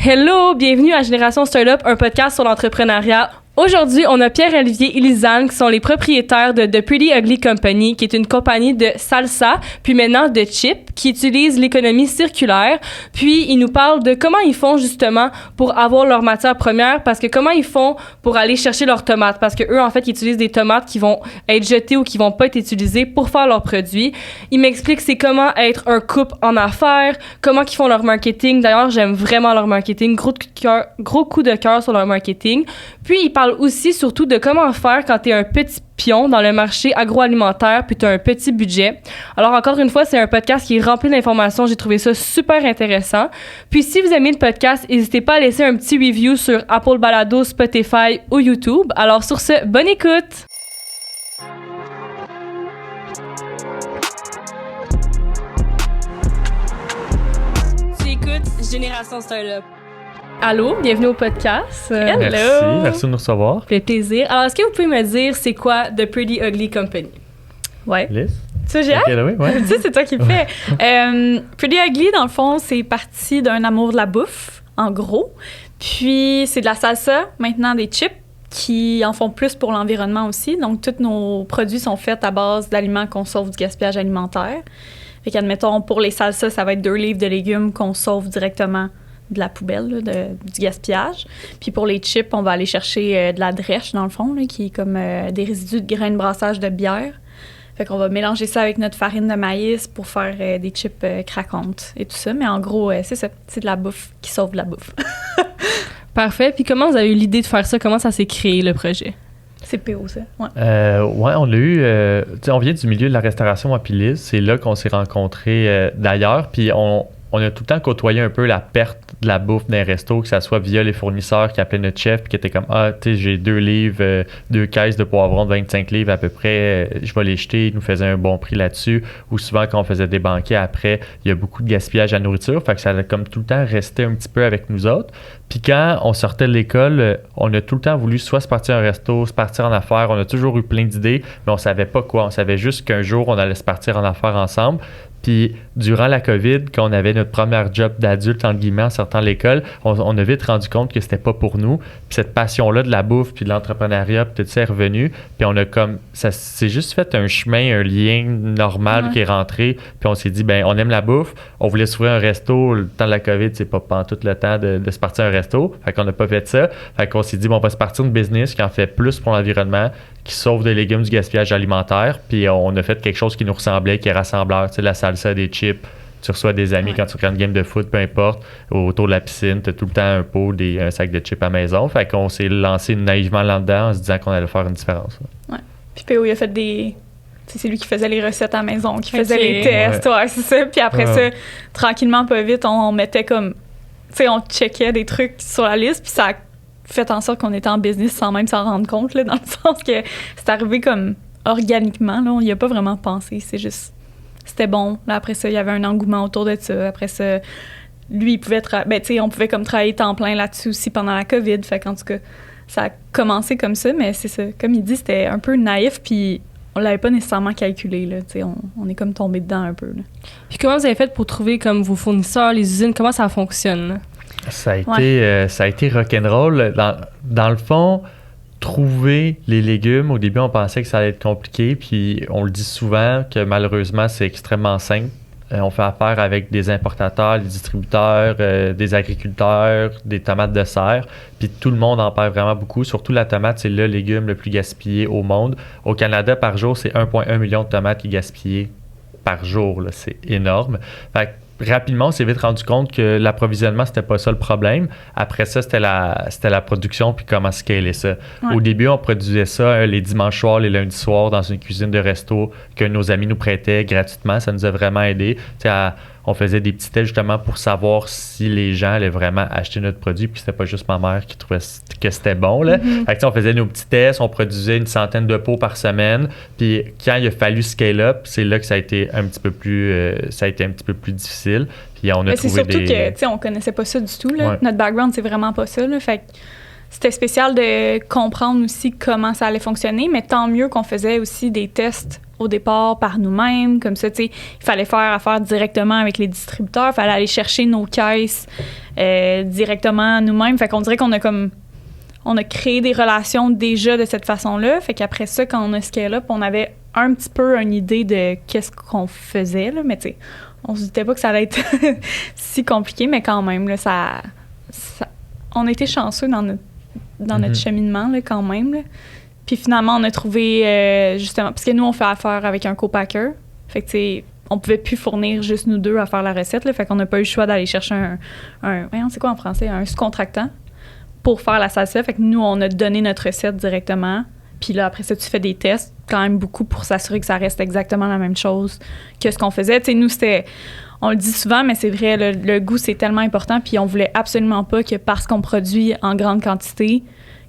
Hello, bienvenue à Génération Startup, un podcast sur l'entrepreneuriat. Aujourd'hui, on a Pierre-Olivier et Lisanne qui sont les propriétaires de The Pretty Ugly Company, qui est une compagnie de salsa, puis maintenant de chips, qui utilise l'économie circulaire. Puis, ils nous parlent de comment ils font justement pour avoir leur matière première, parce que comment ils font pour aller chercher leurs tomates, parce que eux, en fait, ils utilisent des tomates qui vont être jetées ou qui vont pas être utilisées pour faire leurs produits. Ils m'expliquent c'est comment être un couple en affaires, comment ils font leur marketing. D'ailleurs, j'aime vraiment leur marketing. Gros coup de cœur sur leur marketing. Puis, ils parlent aussi surtout de comment faire quand tu es un petit pion dans le marché agroalimentaire puis tu as un petit budget. Alors encore une fois, c'est un podcast qui est rempli d'informations. J'ai trouvé ça super intéressant. Puis si vous aimez le podcast, n'hésitez pas à laisser un petit review sur Apple Balado, Spotify ou YouTube. Alors sur ce, bonne écoute! Tu écoutes Génération Startup. Allô, bienvenue au podcast. Hello. Merci de nous recevoir. Ça fait plaisir. Alors, est-ce que vous pouvez me dire c'est quoi The Pretty Ugly Company? Ouais. Liz? Tu sais, Okay, ouais. Tu sais, c'est toi qui le fais. Pretty Ugly, dans le fond, c'est parti d'un amour de la bouffe, en gros. Puis, c'est de la salsa, maintenant des chips, qui en font plus pour l'environnement aussi. Donc, tous nos produits sont faits à base d'aliments qu'on sauve du gaspillage alimentaire. Fait qu'admettons, pour les salsas, ça va être 2 livres de légumes qu'on sauve directement de la poubelle, là, du gaspillage. Puis pour les chips, on va aller chercher de la drèche, dans le fond, là, qui est comme des résidus de grains de brassage de bière. Fait qu'on va mélanger ça avec notre farine de maïs pour faire des chips craquantes et tout ça. Mais en gros, c'est ça. C'est de la bouffe qui sauve de la bouffe. Parfait. Puis comment vous avez eu l'idée de faire ça? Comment ça s'est créé, le projet? C'est PO, ça. Ouais. Ouais, on l'a eu. On vient du milieu de la restauration à Pilis. C'est là qu'on s'est rencontrés d'ailleurs. Puis on a tout le temps côtoyé un peu la perte de la bouffe d'un resto, que ça soit via les fournisseurs qui appelaient notre chef puis qui étaient comme « Ah, tu sais, j'ai 2 livres, 2 caisses de poivrons de 25 livres à peu près, je vais les jeter. » Ils nous faisaient un bon prix là-dessus. Ou souvent, quand on faisait des banquets après, il y a beaucoup de gaspillage à nourriture. Fait que ça a comme tout le temps resté un petit peu avec nous autres. Puis quand on sortait de l'école, on a tout le temps voulu soit se partir un resto, se partir en affaires. On a toujours eu plein d'idées, mais on savait pas quoi. On savait juste qu'un jour, on allait se partir en affaires ensemble. Puis, durant la COVID, quand on avait notre première job d'adulte, entre guillemets, en sortant de l'école, on a vite rendu compte que c'était pas pour nous. Puis cette passion-là de la bouffe, puis de l'entrepreneuriat, puis tout ça est revenu. Puis on a comme... Ça s'est juste fait un chemin, un lien normal qui est rentré. Puis on s'est dit, ben on aime la bouffe. On voulait s'ouvrir un resto. Le temps de la COVID, c'est pas pendant tout le temps de se partir un resto. Fait qu'on n'a pas fait ça. Fait qu'on s'est dit, bon, on va se partir une business qui en fait plus pour l'environnement, qui sauve des légumes du gaspillage alimentaire. Puis on a fait quelque chose qui nous ressemblait, qui est rassembleur. Tu sais, la salsa, des chips. Tu reçois des amis quand tu regardes une game de foot, peu importe, autour de la piscine, tu as tout le temps un pot, un sac de chips à la maison. Fait qu'on s'est lancé naïvement là-dedans en se disant qu'on allait faire une différence. Ouais. Puis PO, il a fait des... C'est lui qui faisait les recettes à la maison, qui faisait les tests. Ouais, c'est ça. Puis après ça, tranquillement, pas vite, on mettait comme... Tu sais, on checkait des trucs sur la liste, puis ça a fait en sorte qu'on était en business sans même s'en rendre compte, là, dans le sens que c'est arrivé comme organiquement. Là, on n'y a pas vraiment pensé. C'est juste... C'était bon. Là, après ça, il y avait un engouement autour de ça. Après ça, lui, il pouvait... on pouvait comme travailler temps plein là-dessus aussi pendant la COVID. Fait qu'en tout cas, ça a commencé comme ça, mais c'est ça. Comme il dit, c'était un peu naïf, puis on l'avait pas nécessairement calculé, là. On est comme tombé dedans un peu, là. Puis comment vous avez fait pour trouver comme vos fournisseurs, les usines? Comment ça fonctionne? Ça a été rock'n'roll. Dans le fond... Trouver les légumes, au début, on pensait que ça allait être compliqué, puis on le dit souvent que malheureusement, c'est extrêmement simple. On fait affaire avec des importateurs, des distributeurs, des agriculteurs, des tomates de serre, puis tout le monde en perd vraiment beaucoup. Surtout la tomate, c'est le légume le plus gaspillé au monde. Au Canada, par jour, c'est 1,1 million de tomates qui est gaspillé par jour. Là. C'est énorme. Fait que, rapidement, on s'est vite rendu compte que l'approvisionnement, c'était pas ça le problème. Après ça, c'était la production puis comment scaler ça. Ouais. Au début, on produisait ça les dimanches soirs, les lundis soirs dans une cuisine de resto que nos amis nous prêtaient gratuitement. Ça nous a vraiment aidé. On faisait des petits tests justement pour savoir si les gens allaient vraiment acheter notre produit, puis c'était pas juste ma mère qui trouvait que c'était bon. Là. Fait que, on faisait nos petits tests, on produisait une centaine de pots par semaine, puis quand il a fallu scale up, c'est là que ça a été un petit peu plus difficile. Puis on a trouvé c'est surtout que, tu sais, on connaissait pas ça du tout. Là. Ouais. Notre background, c'est vraiment pas ça. Là. Fait que c'était spécial de comprendre aussi comment ça allait fonctionner, mais tant mieux qu'on faisait aussi des tests au départ par nous-mêmes. Comme ça, tu sais, il fallait faire affaire directement avec les distributeurs. Il fallait aller chercher nos caisses directement nous-mêmes. Fait qu'on dirait qu'on a comme... On a créé des relations déjà de cette façon-là. Fait qu'après ça, quand on a scale up, on avait un petit peu une idée de qu'est-ce qu'on faisait, là. Mais tu sais, on se doutait pas que ça allait être si compliqué, mais quand même, là, on a été chanceux dans notre cheminement, là, quand même, là. Puis finalement, on a trouvé, justement, parce que nous, on fait affaire avec un co-packer. Fait que, tu sais, on pouvait plus fournir juste nous deux à faire la recette, là. Fait qu'on n'a pas eu le choix d'aller chercher voyons, c'est quoi en français? Un sous-contractant pour faire la salsa. Fait que nous, on a donné notre recette directement. Puis là, après ça, tu fais des tests quand même beaucoup pour s'assurer que ça reste exactement la même chose que ce qu'on faisait. Tu sais, nous, on le dit souvent, mais c'est vrai, le goût, c'est tellement important. Puis on voulait absolument pas que parce qu'on produit en grande quantité,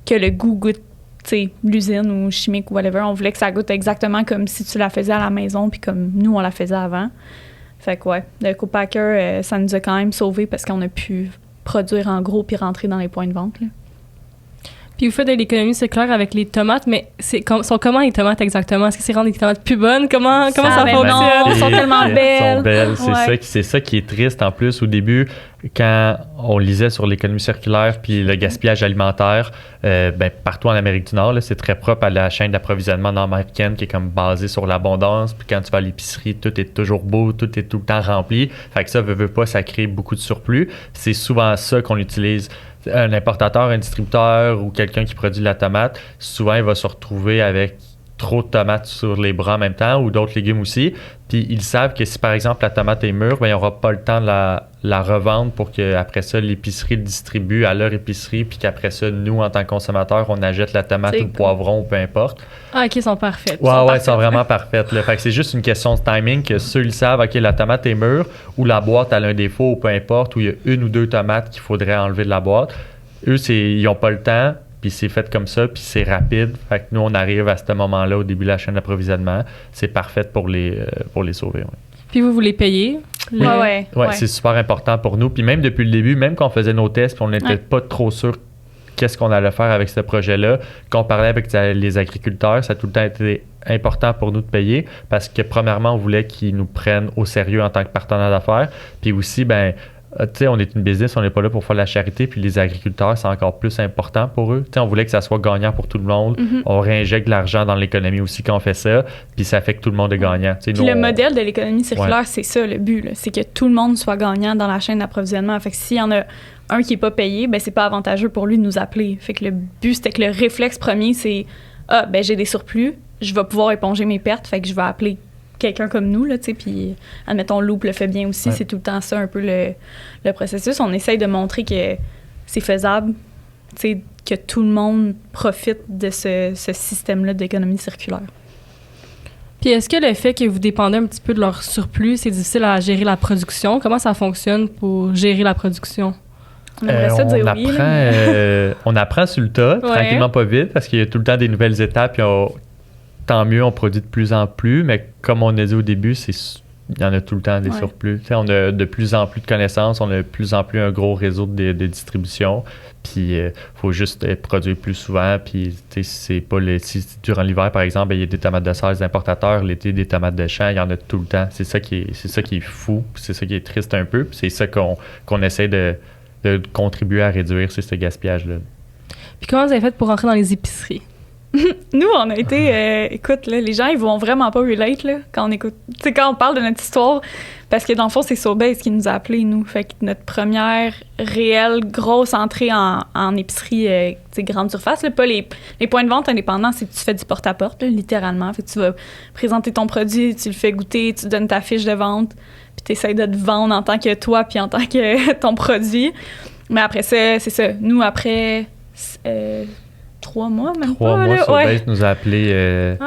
que le goût goûte, tu sais, l'usine ou chimique ou whatever. On voulait que ça goûte exactement comme si tu la faisais à la maison puis comme nous, on la faisait avant. Fait que ouais, le co-packer, ça nous a quand même sauvés parce qu'on a pu produire en gros puis rentrer dans les points de vente, là. Puis vous faites de l'économie circulaire avec les tomates, mais sont comment les tomates exactement? Est-ce que c'est rendre les tomates plus bonnes? Comment ça fonctionne? Non, elles sont tellement belles. Sont belles. Ouais. C'est ça qui est triste en plus au début, quand on lisait sur l'économie circulaire puis le gaspillage alimentaire, partout en Amérique du Nord, là, c'est très propre à la chaîne d'approvisionnement nord-américaine qui est comme basée sur l'abondance. Puis quand tu vas à l'épicerie, tout est toujours beau, tout est tout le temps rempli. Fait que ça, veut pas, ça crée beaucoup de surplus. C'est souvent ça qu'on utilise. Un importateur, un distributeur ou quelqu'un qui produit de la tomate, souvent, il va se retrouver avec trop de tomates sur les bras en même temps ou d'autres légumes aussi. Puis ils savent que si, par exemple, la tomate est mûre, il n'y aura pas le temps de la revendre pour qu'après ça, l'épicerie le distribue à leur épicerie puis qu'après ça, nous, en tant que consommateurs, on achète la tomate ou le poivron ou peu importe. Ah, OK, ils sont parfaits. Ils sont vraiment parfaites. Là. Fait que c'est juste une question de timing que ceux, ils savent, OK, la tomate est mûre ou la boîte a un défaut ou peu importe, ou il y a une ou deux tomates qu'il faudrait enlever de la boîte. Eux, ils n'ont pas le temps, puis c'est fait comme ça, puis c'est rapide. Fait que nous, on arrive à ce moment-là, au début de la chaîne d'approvisionnement. C'est parfait pour les sauver. Ouais. Puis vous les payez? Ouais, c'est super important pour nous. Puis même depuis le début, même quand on faisait nos tests, puis on n'était pas trop sûr qu'est-ce qu'on allait faire avec ce projet-là, quand on parlait avec les agriculteurs, ça a tout le temps été important pour nous de payer parce que, premièrement, on voulait qu'ils nous prennent au sérieux en tant que partenaire d'affaires. Puis aussi, tu sais, on est une business, on n'est pas là pour faire la charité, puis les agriculteurs, c'est encore plus important pour eux. Tu sais, on voulait que ça soit gagnant pour tout le monde. Mm-hmm. On réinjecte de l'argent dans l'économie aussi quand on fait ça, puis ça fait que tout le monde est gagnant. Tu sais, puis le modèle de l'économie circulaire, c'est ça le but, là, c'est que tout le monde soit gagnant dans la chaîne d'approvisionnement. Fait que s'il y en a un qui n'est pas payé, c'est pas avantageux pour lui de nous appeler. Fait que le but, c'était que le réflexe premier, c'est j'ai des surplus, je vais pouvoir éponger mes pertes, fait que je vais appeler quelqu'un comme nous, là, tu sais, puis admettons, Loop le fait bien aussi, c'est tout le temps ça un peu le processus. On essaye de montrer que c'est faisable, tu sais, que tout le monde profite de ce système-là d'économie circulaire. Puis est-ce que le fait que vous dépendez un petit peu de leur surplus, c'est difficile à gérer la production? Comment ça fonctionne pour gérer la production? On aimerait ça dire oui. On apprend sur le tas, tranquillement pas vite, parce qu'il y a tout le temps des nouvelles étapes, puis tant mieux, on produit de plus en plus, mais comme on a dit au début, il y en a tout le temps des surplus. T'sais, on a de plus en plus de connaissances, on a de plus en plus un gros réseau de distribution, puis il faut juste produire plus souvent, puis c'est pas si durant l'hiver, par exemple, il y a des tomates de serre des importateurs, l'été, des tomates de champ, il y en a tout le temps. C'est ça qui est fou, c'est ça qui est triste un peu, puis c'est ça qu'on essaie de contribuer à réduire, c'est ce gaspillage-là. Puis comment vous avez fait pour rentrer dans les épiceries? Nous, on a été... écoute, là, les gens, ils vont vraiment pas relate là, quand on écoute... Tu sais, quand on parle de notre histoire, parce que dans le fond, c'est Sobeys qui nous a appelés, nous. Fait que notre première réelle grosse entrée en épicerie, tu sais, grande surface, là, pas les points de vente indépendants, c'est que tu fais du porte-à-porte, là, littéralement. Fait que tu vas présenter ton produit, tu le fais goûter, tu donnes ta fiche de vente, puis tu essaies de te vendre en tant que toi, puis en tant que ton produit. Mais après ça, c'est ça. Nous, après... 3 mois, même 3 mois, Sobeys nous a appelés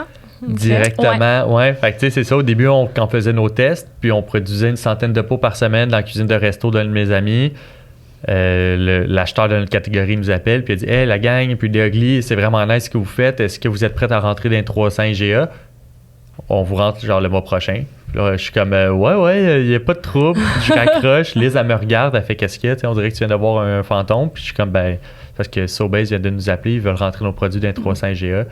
directement. Ouais. Fait que tu sais, c'est ça. Au début, quand on faisait nos tests, puis on produisait une centaine de pots par semaine dans la cuisine de resto d'un de mes amis. L'acheteur de notre catégorie nous appelle, puis il dit « Hey, la gang, puis des Ugly, c'est vraiment nice ce que vous faites. Est-ce que vous êtes prêts à rentrer dans les 300 IGA? On vous rentre genre le mois prochain. » Là, je suis comme ouais, il n'y a pas de trouble. Je raccroche. Liz, elle me regarde, elle fait qu'est-ce qu'il y a? On dirait que tu viens d'avoir un fantôme. Puis je suis comme parce que Sobeys vient de nous appeler, ils veulent rentrer nos produits dans 300 GA.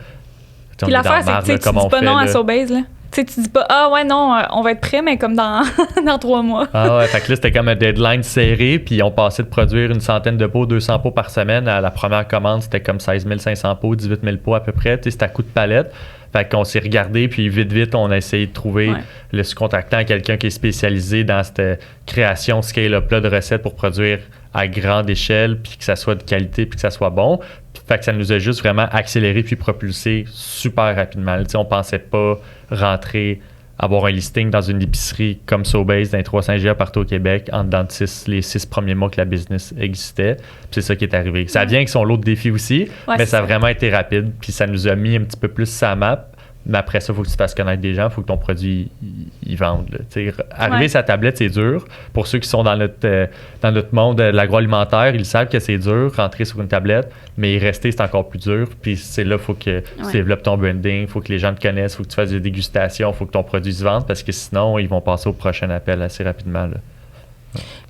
Puis l'affaire, c'est que tu dis pas non à Sobeys, là. Tu sais, tu dis pas, ah ouais, non, on va être prêt, mais comme dans, dans 3 mois. Ah ouais, fait que là, c'était comme un deadline serré, puis on passait de produire une centaine de pots, 200 pots par semaine. À la première commande, c'était comme 16 500 pots, 18 000 pots à peu près. Tu sais, c'était à coup de palette. Fait qu'on s'est regardé, puis vite, on a essayé de trouver le sous-contractant, quelqu'un qui est spécialisé dans cette création scale-up-là de recettes pour produire à grande échelle, puis que ça soit de qualité, puis que ça soit bon. Fait que ça nous a juste vraiment accéléré puis propulsé super rapidement. Tu sais, on pensait pas rentrer, avoir un listing dans une épicerie comme Sobeys dans les 300 GA partout au Québec en dedans de les 6 premiers mois que la business existait. Puis c'est ça qui est arrivé. Ça vient avec son lot de défis aussi, mais ça a vraiment été rapide. Puis ça nous a mis un petit peu plus sa map. Mais après ça, il faut que tu fasses connaître des gens, il faut que ton produit il vende. Arriver sa tablette, c'est dur. Pour ceux qui sont dans notre monde de l'agroalimentaire, ils savent que c'est dur, rentrer sur une tablette, mais y rester, c'est encore plus dur. Puis c'est là, il faut que tu développes ton branding, il faut que les gens te connaissent, il faut que tu fasses des dégustations, il faut que ton produit se vende, parce que sinon, ils vont passer au prochain appel assez rapidement. Là.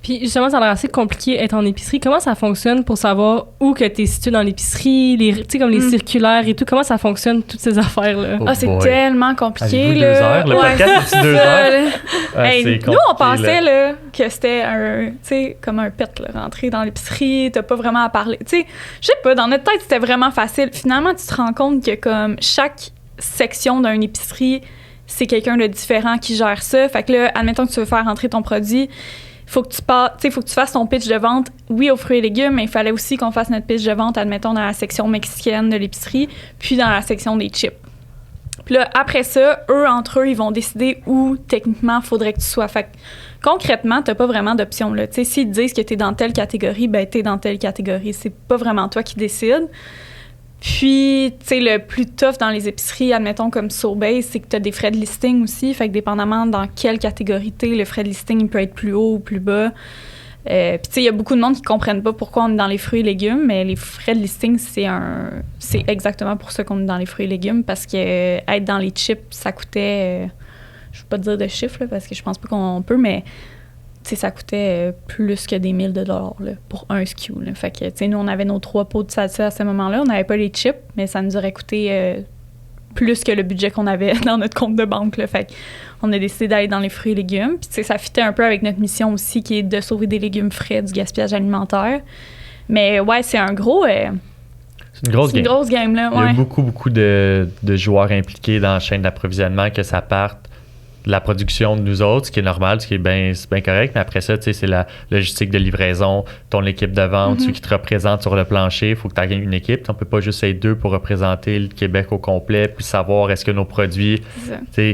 Puis justement, ça a l'air assez compliqué être en épicerie. Comment ça fonctionne pour savoir où que tu es situé dans l'épicerie, tu sais, comme les circulaires et tout? Comment ça fonctionne, toutes ces affaires-là? C'est tellement compliqué. Avez-vous 2 heures? Le podcast, c'est 2 heures? Nous, on pensait là, que c'était comme un pet, là, rentrer dans l'épicerie, t'as pas vraiment à parler. Tu sais, je sais pas, dans notre tête, c'était vraiment facile. Finalement, tu te rends compte que comme chaque section d'une épicerie, c'est quelqu'un de différent qui gère ça. Fait que là, admettons que tu veux faire rentrer ton produit, faut que tu fasses ton pitch de vente, oui, aux fruits et légumes, mais il fallait aussi qu'on fasse notre pitch de vente, admettons, dans la section mexicaine de l'épicerie, puis dans la section des chips. Puis là, après ça, entre eux, ils vont décider où, techniquement, il faudrait que tu sois. Fait que, concrètement, t'as pas vraiment d'option, là. Tu sais, s'ils te disent que t'es dans telle catégorie, ben t'es dans telle catégorie. C'est pas vraiment toi qui décides. Puis, tu sais, le plus tough dans les épiceries, admettons comme Sobeys, c'est que tu as des frais de listing aussi. Fait que dépendamment dans quelle catégorie t'es, le frais de listing il peut être plus haut ou plus bas. Puis, tu sais, il y a beaucoup de monde qui comprennent pas pourquoi on est dans les fruits et légumes, mais les frais de listing, c'est exactement pour ça qu'on est dans les fruits et légumes, parce que être dans les chips, ça coûtait... je ne veux pas te dire de chiffres, là, parce que je pense pas qu'on peut, mais... Tu sais, ça coûtait plus que des $1000 là, pour un SKU. Là. Fait que, tu sais, nous, on avait nos 3 pots de salsa à ce moment-là. On n'avait pas les chips, mais ça nous aurait coûté plus que le budget qu'on avait dans notre compte de banque. Là. Fait qu'on a décidé d'aller dans les fruits et légumes. Puis, tu sais, ça fitait un peu avec notre mission aussi, qui est de sauver des légumes frais du gaspillage alimentaire. Mais ouais, c'est un gros... c'est une grosse game, là. Il y a beaucoup de joueurs impliqués dans la chaîne d'approvisionnement, que ça parte de la production de nous autres, ce qui est normal, ce qui est bien correct, mais après ça, tu sais, c'est la logistique de livraison, ton équipe de vente, ceux qui te représentent sur le plancher, il faut que tu aies une équipe. On peut pas juste être 2 pour représenter le Québec au complet, puis savoir est-ce que nos produits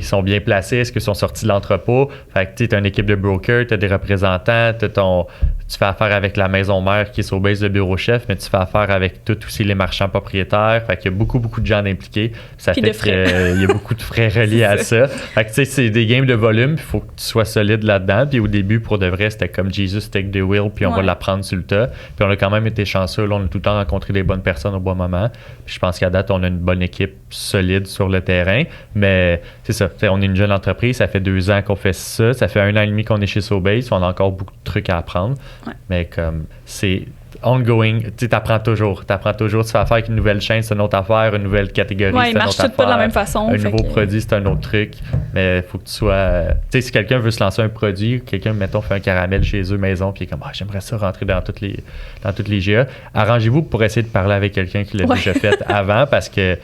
sont bien placés, est-ce qu'ils sont sortis de l'entrepôt. Fait que tu as une équipe de brokers, tu as des représentants, tu fais affaire avec la maison mère qui est sur base de bureau chef, mais tu fais affaire avec tous aussi les marchands propriétaires. Fait qu'il y a beaucoup de gens impliqués. Ça fait qu'il y a beaucoup de frais reliés à ça. Fait que tu sais, c'est des games de volume, il faut que tu sois solide là-dedans. Puis au début, pour de vrai, c'était comme Jesus take the wheel, puis on va l'apprendre sur le tas. Puis on a quand même été chanceux. Là, on a tout le temps rencontré les bonnes personnes au bon moment. Puis je pense qu'à date, on a une bonne équipe solide sur le terrain. Mais c'est ça, on est une jeune entreprise. Ça fait 2 ans qu'on fait ça. Ça fait 1 an et demi qu'on est chez Sobeys. On a encore beaucoup de trucs à apprendre. Ouais. Mais comme c'est ongoing, tu apprends toujours. Tu fais affaire avec une nouvelle chaîne, c'est une autre affaire, une nouvelle catégorie, c'est une autre affaire. Pas de la même façon. Un nouveau produit, c'est un autre truc. Mais il faut que tu sois... tu sais, si quelqu'un veut se lancer un produit, quelqu'un, mettons, fait un caramel chez eux maison, puis il est comme, j'aimerais ça rentrer dans toutes les GA. Arrangez-vous pour essayer de parler avec quelqu'un qui l'a déjà fait avant, parce que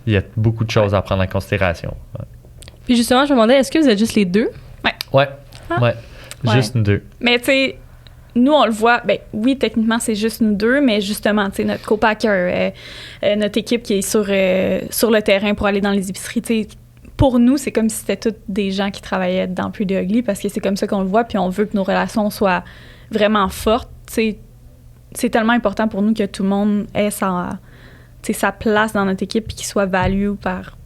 il y a beaucoup de choses à prendre en considération. Ouais. Puis justement, je me demandais, est-ce que vous êtes juste les 2? Ouais. Juste nous 2. Mais tu sais, nous, on le voit, ben oui, techniquement, c'est juste nous 2, mais justement, tu sais, notre co-packer, notre équipe qui est sur le terrain pour aller dans les épiceries, tu sais, pour nous, c'est comme si c'était tous des gens qui travaillaient dans Pretty Ugly, parce que c'est comme ça qu'on le voit, puis on veut que nos relations soient vraiment fortes. Tu sais, c'est tellement important pour nous que tout le monde ait sa place dans notre équipe, puis qu'il soit value par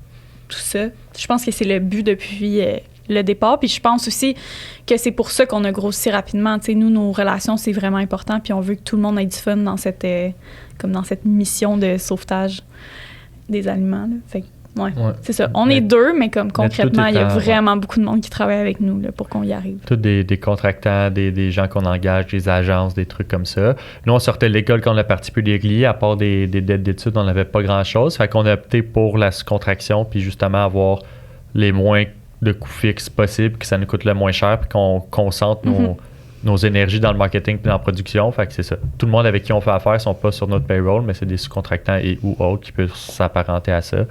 tout ça. Je pense que c'est le but depuis... le départ, puis je pense aussi que c'est pour ça qu'on a grossi rapidement. Tu sais, nous, nos relations, c'est vraiment important, puis on veut que tout le monde ait du fun dans cette mission de sauvetage des aliments. Là. Fait que, c'est ça. On est 2, mais comme concrètement, il y a vraiment beaucoup de monde qui travaille avec nous là, pour qu'on y arrive. Tous des contractants, des gens qu'on engage, des agences, des trucs comme ça. Nous, on sortait de l'école quand on a parti Pretty Ugly, à part des dettes d'études, on n'avait pas grand-chose. Fait qu'on a opté pour la sous-contraction, puis justement avoir les moins de coûts fixes possible, que ça nous coûte le moins cher, puis qu'on concentre nos énergies dans le marketing puis dans la production. Fait que c'est ça. Tout le monde avec qui on fait affaire sont pas sur notre payroll, mais c'est des sous-contractants et ou autres qui peuvent s'apparenter à ça.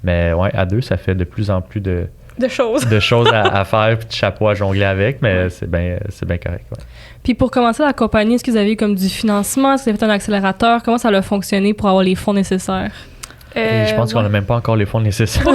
Mais ouais, à deux, ça fait de plus en plus de choses à faire puis de chapeaux à jongler avec, mais c'est bien correct. Ouais. Puis pour commencer la compagnie, est-ce que vous avez eu comme du financement? Est-ce que vous avez fait un accélérateur? Comment ça a fonctionné pour avoir les fonds nécessaires? Et je pense qu'on n'a même pas encore les fonds nécessaires.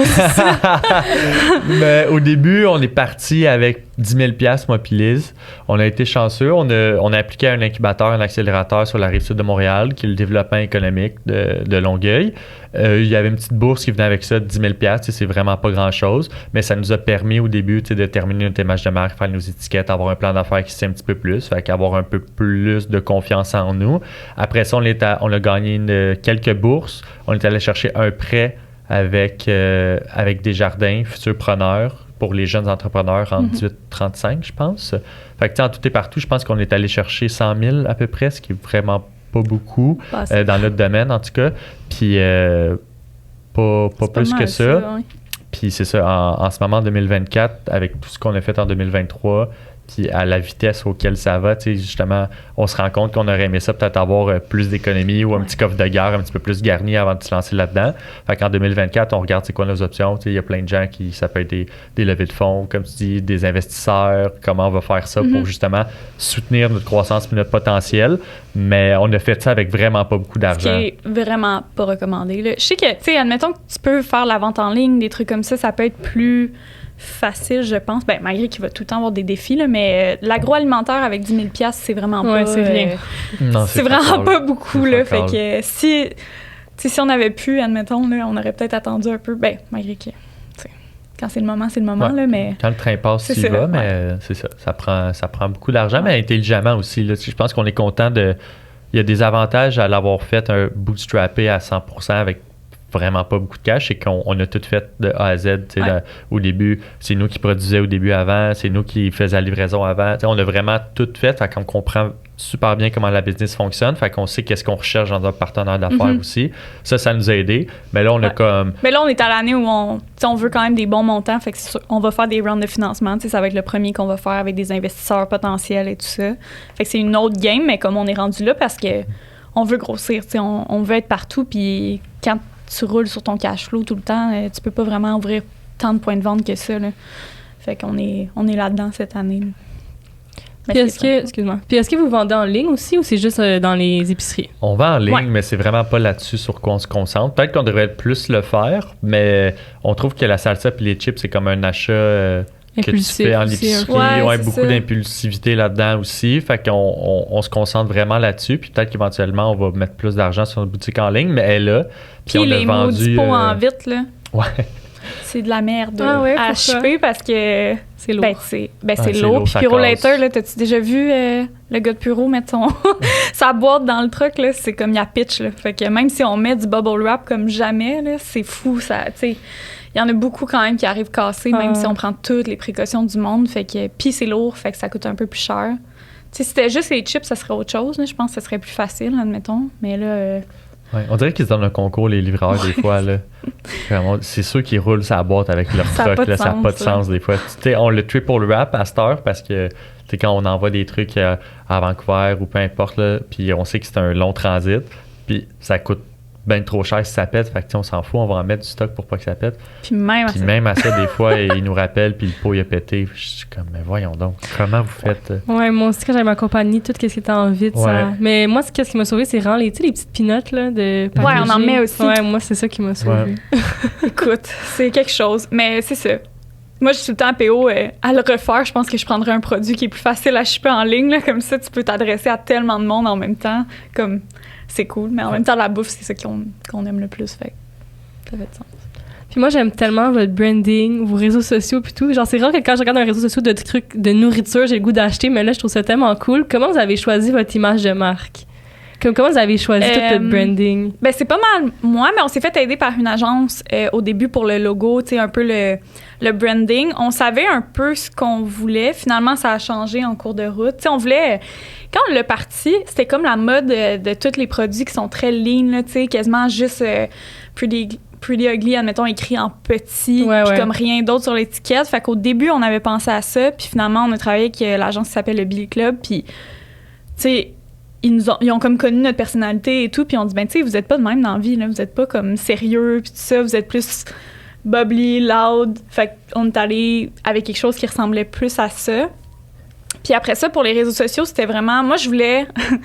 Mais au début, on est parti avec 10 000 $, moi puis Liz. On a été chanceux. On a appliqué à un incubateur, un accélérateur sur la Rive-Sud de Montréal, qui est le développement économique de Longueuil. Il y avait une petite bourse qui venait avec ça de 10 000 $. C'est vraiment pas grand-chose, mais ça nous a permis au début de terminer notre image de marque, faire nos étiquettes, avoir un plan d'affaires qui se tient un petit peu plus, fait qu'avoir un peu plus de confiance en nous. Après ça, on a gagné quelques bourses. On est allé chercher un prêt avec Desjardins, futurs preneurs, pour les jeunes entrepreneurs en 18-35, je pense. Fait que en tout et partout, je pense qu'on est allé chercher 100 000 à peu près, ce qui est vraiment pas beaucoup, dans notre domaine en tout cas. Puis pas plus que ça. Oui. Puis c'est ça, en ce moment, en 2024, avec tout ce qu'on a fait en 2023, puis à la vitesse auquel ça va, tu sais, justement, on se rend compte qu'on aurait aimé ça peut-être avoir plus d'économie ou un petit coffre de guerre un petit peu plus garni avant de se lancer là-dedans. Fait qu'en 2024, on regarde c'est quoi nos options. Tu sais, il y a plein de gens ça peut être des levées de fonds, comme tu dis, des investisseurs, comment on va faire ça pour justement soutenir notre croissance et notre potentiel. Mais on a fait ça avec vraiment pas beaucoup d'argent. Ce qui est vraiment pas recommandé. Là. Je sais que, tu sais, admettons que tu peux faire la vente en ligne, des trucs comme ça peut être plus facile, je pense. Ben, malgré qu'il va tout le temps avoir des défis, là, mais l'agroalimentaire avec 10 000 $, c'est vraiment pas... c'est rien. Non, c'est vraiment pas beaucoup, là. Fait que si on avait pu, admettons, là, on aurait peut-être attendu un peu. Ben, malgré que... Quand c'est le moment, là, mais... Quand le train passe, tu y vas, mais c'est ça. Ça prend beaucoup d'argent, mais intelligemment aussi. Là. Je pense qu'on est content de... Il y a des avantages à l'avoir fait un bootstrappé à 100% avec vraiment pas beaucoup de cash, c'est qu'on a tout fait de A à Z. Au début, c'est nous qui produisions au début avant, c'est nous qui faisions la livraison avant. On a vraiment tout fait, fait qu'on comprend super bien comment la business fonctionne, fait qu'on sait qu'est-ce qu'on recherche dans un partenaire d'affaires aussi. Ça nous a aidé. Mais là, on a comme... Mais là, on est à l'année où on veut quand même des bons montants, fait que on va faire des rounds de financement. Ça va être le premier qu'on va faire avec des investisseurs potentiels et tout ça. Fait que c'est une autre game, mais comme on est rendu là, parce que on veut grossir, on veut être partout, puis quand tu roules sur ton cash flow tout le temps, tu peux pas vraiment ouvrir tant de points de vente que ça. Là. Fait qu'on est là-dedans cette année. Puis est-ce que vous vendez en ligne aussi ou c'est juste dans les épiceries? On vend en ligne, mais c'est vraiment pas là-dessus sur quoi on se concentre. Peut-être qu'on devrait plus le faire, mais on trouve que la salsa et les chips, c'est comme un achat... que tu fais en épicerie, beaucoup d'impulsivité là-dedans aussi. Fait qu'on se concentre vraiment là-dessus. Puis peut-être qu'éventuellement, on va mettre plus d'argent sur notre boutique en ligne, mais elle est là. Puis on les maudits pots en vite, là. Ouais. C'est de la merde à achever parce que c'est lourd. C'est lourd. Puis Puro Later, là, t'as-tu déjà vu le gars de Puro mettre sa boîte dans le truck, là? C'est comme il y a pitch, là. Fait que même si on met du bubble wrap comme jamais, là, c'est fou, ça, tu sais. Il y en a beaucoup quand même qui arrivent cassés, même si on prend toutes les précautions du monde. Fait que, puis c'est lourd, fait que ça coûte un peu plus cher. Tu sais, si c'était juste les chips, ça serait autre chose. Là. Je pense que ça serait plus facile, admettons. Mais là... Ouais, on dirait qu'ils se donnent un concours, les livreurs, des fois. Là. C'est ceux qui roulent sa boîte avec leur truck. Ça n'a pas de sens, des fois. On le triple wrap à cette heure parce que quand on envoie des trucs à Vancouver ou peu importe, là, puis on sait que c'est un long transit, puis ça coûte bien trop cher si ça pète, fait que on s'en fout, on va en mettre du stock pour pas que ça pète. Puis même à ça, des fois, ils nous rappellent, puis le pot il a pété. Je suis comme, mais voyons donc, comment vous faites? Ouais, moi aussi, quand j'avais ma compagnie, tout ce qui était en vide, ça... Mais moi, ce qui m'a sauvé, c'est vraiment les petites pinottes là, de packaging. Ouais, on en met aussi. Ouais, moi, c'est ça qui m'a sauvé. Ouais. Écoute, c'est quelque chose, mais c'est ça. Moi, je suis tout le temps PO à le refaire. Je pense que je prendrais un produit qui est plus facile à shipper en ligne. Là, comme ça, tu peux t'adresser à tellement de monde en même temps. Comme, c'est cool. Mais en même temps, la bouffe, c'est ça qu'on aime le plus. Fait ça fait de sens. Puis moi, j'aime tellement votre branding, vos réseaux sociaux puis tout. Genre, c'est rare que quand je regarde un réseau social de trucs de nourriture, j'ai le goût d'acheter. Mais là, je trouve ça tellement cool. Comment vous avez choisi votre image de marque? Comment vous avez choisi tout votre branding? Ben, c'est pas mal moi, mais on s'est fait aider par une agence au début pour le logo, tu sais, un peu le branding. On savait un peu ce qu'on voulait. Finalement, ça a changé en cours de route. Tu sais, on voulait... Quand on l'a parti, c'était comme la mode de tous les produits qui sont très lean, là, tu sais, quasiment juste Pretty Ugly, admettons, écrit en petit, Ouais, puis ouais. comme rien d'autre sur l'étiquette. Fait qu'au début, on avait pensé à ça, puis finalement, on a travaillé avec l'agence qui s'appelle le Billy Club, puis, tu sais, ils ont comme connu notre personnalité et tout, puis on dit, ben, tu sais, vous êtes pas de même dans la vie, là, vous êtes pas comme sérieux, puis tout ça, vous êtes plus bubbly, loud. Fait qu'on est allé avec quelque chose qui ressemblait plus à ça. Puis après ça, pour les réseaux sociaux, c'était vraiment... Moi, je voulais... tu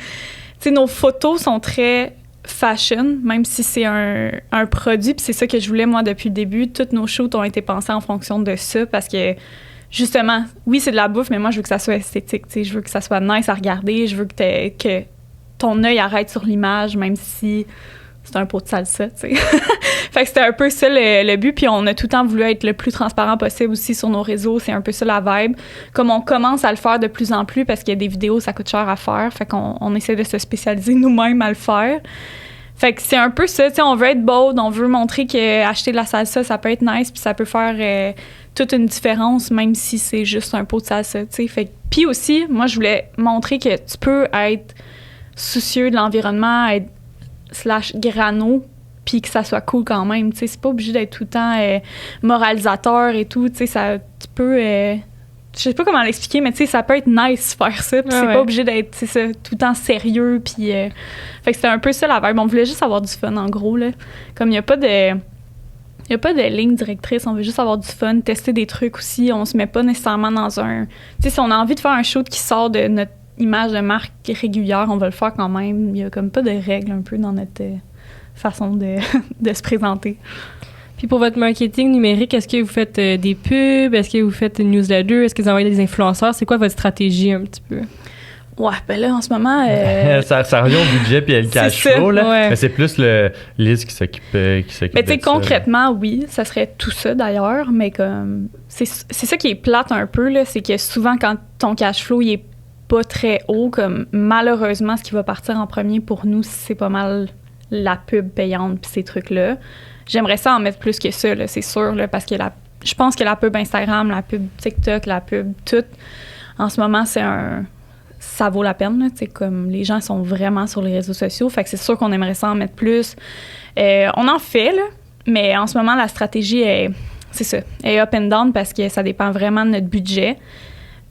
sais, nos photos sont très fashion, même si c'est un produit, puis c'est ça que je voulais, moi, depuis le début. Toutes nos shoots ont été pensés en fonction de ça, parce que, justement, oui, c'est de la bouffe, mais moi, je veux que ça soit esthétique, tu sais. Je veux que ça soit nice à regarder. Je veux que ton œil arrête sur l'image, même si c'est un pot de salsa, tu sais. Fait que c'était un peu ça le but, puis on a tout le temps voulu être le plus transparent possible aussi sur nos réseaux, c'est un peu ça la vibe. Comme on commence à le faire de plus en plus, parce qu'il y a des vidéos, ça coûte cher à faire, fait qu'on essaie de se spécialiser nous-mêmes à le faire. Fait que c'est un peu ça, tu sais, on veut être bold, on veut montrer qu'acheter de la salsa, ça peut être nice, puis ça peut faire toute une différence, même si c'est juste un pot de salsa, tu sais. Fait que, puis aussi, moi, je voulais montrer que tu peux être soucieux de l'environnement, être / grano, puis que ça soit cool quand même, tu sais, c'est pas obligé d'être tout le temps moralisateur et tout, tu sais, ça, tu peux, je sais pas comment l'expliquer, mais tu sais, ça peut être nice faire ça, puis c'est pas obligé d'être, c'est ça, tout le temps sérieux, puis fait que c'était un peu ça la vibe, on voulait juste avoir du fun, en gros, là, comme il y a pas de ligne directrice, on veut juste avoir du fun, tester des trucs aussi, on se met pas nécessairement dans un, tu sais, si on a envie de faire un shoot qui sort de notre image de marque régulière, on va le faire quand même. Il y a comme pas de règles un peu dans notre façon de se présenter. Puis pour votre marketing numérique, est-ce que vous faites des pubs? Est-ce que vous faites une newsletter? Est-ce que vous envoyez des influenceurs? C'est quoi votre stratégie un petit peu? Ouais, ben là, en ce moment... ça revient au budget puis le cash flow, là. Ouais. Mais c'est plus Liz qui s'occupe Mais de tu sais, ça. concrètement, oui, ça serait tout ça d'ailleurs, mais comme... C'est ça qui est plate un peu, là, c'est que souvent, quand ton cash flow, il est pas très haut, comme malheureusement, ce qui va partir en premier pour nous, c'est pas mal la pub payante puis ces trucs-là. J'aimerais ça en mettre plus que ça, là, c'est sûr, là, parce que je pense que la pub Instagram, la pub TikTok, la pub tout, en ce moment, ça vaut la peine, là, tu sais, comme les gens sont vraiment sur les réseaux sociaux, fait que c'est sûr qu'on aimerait ça en mettre plus. On en fait, là, mais en ce moment, la stratégie c'est ça, est up and down parce que ça dépend vraiment de notre budget.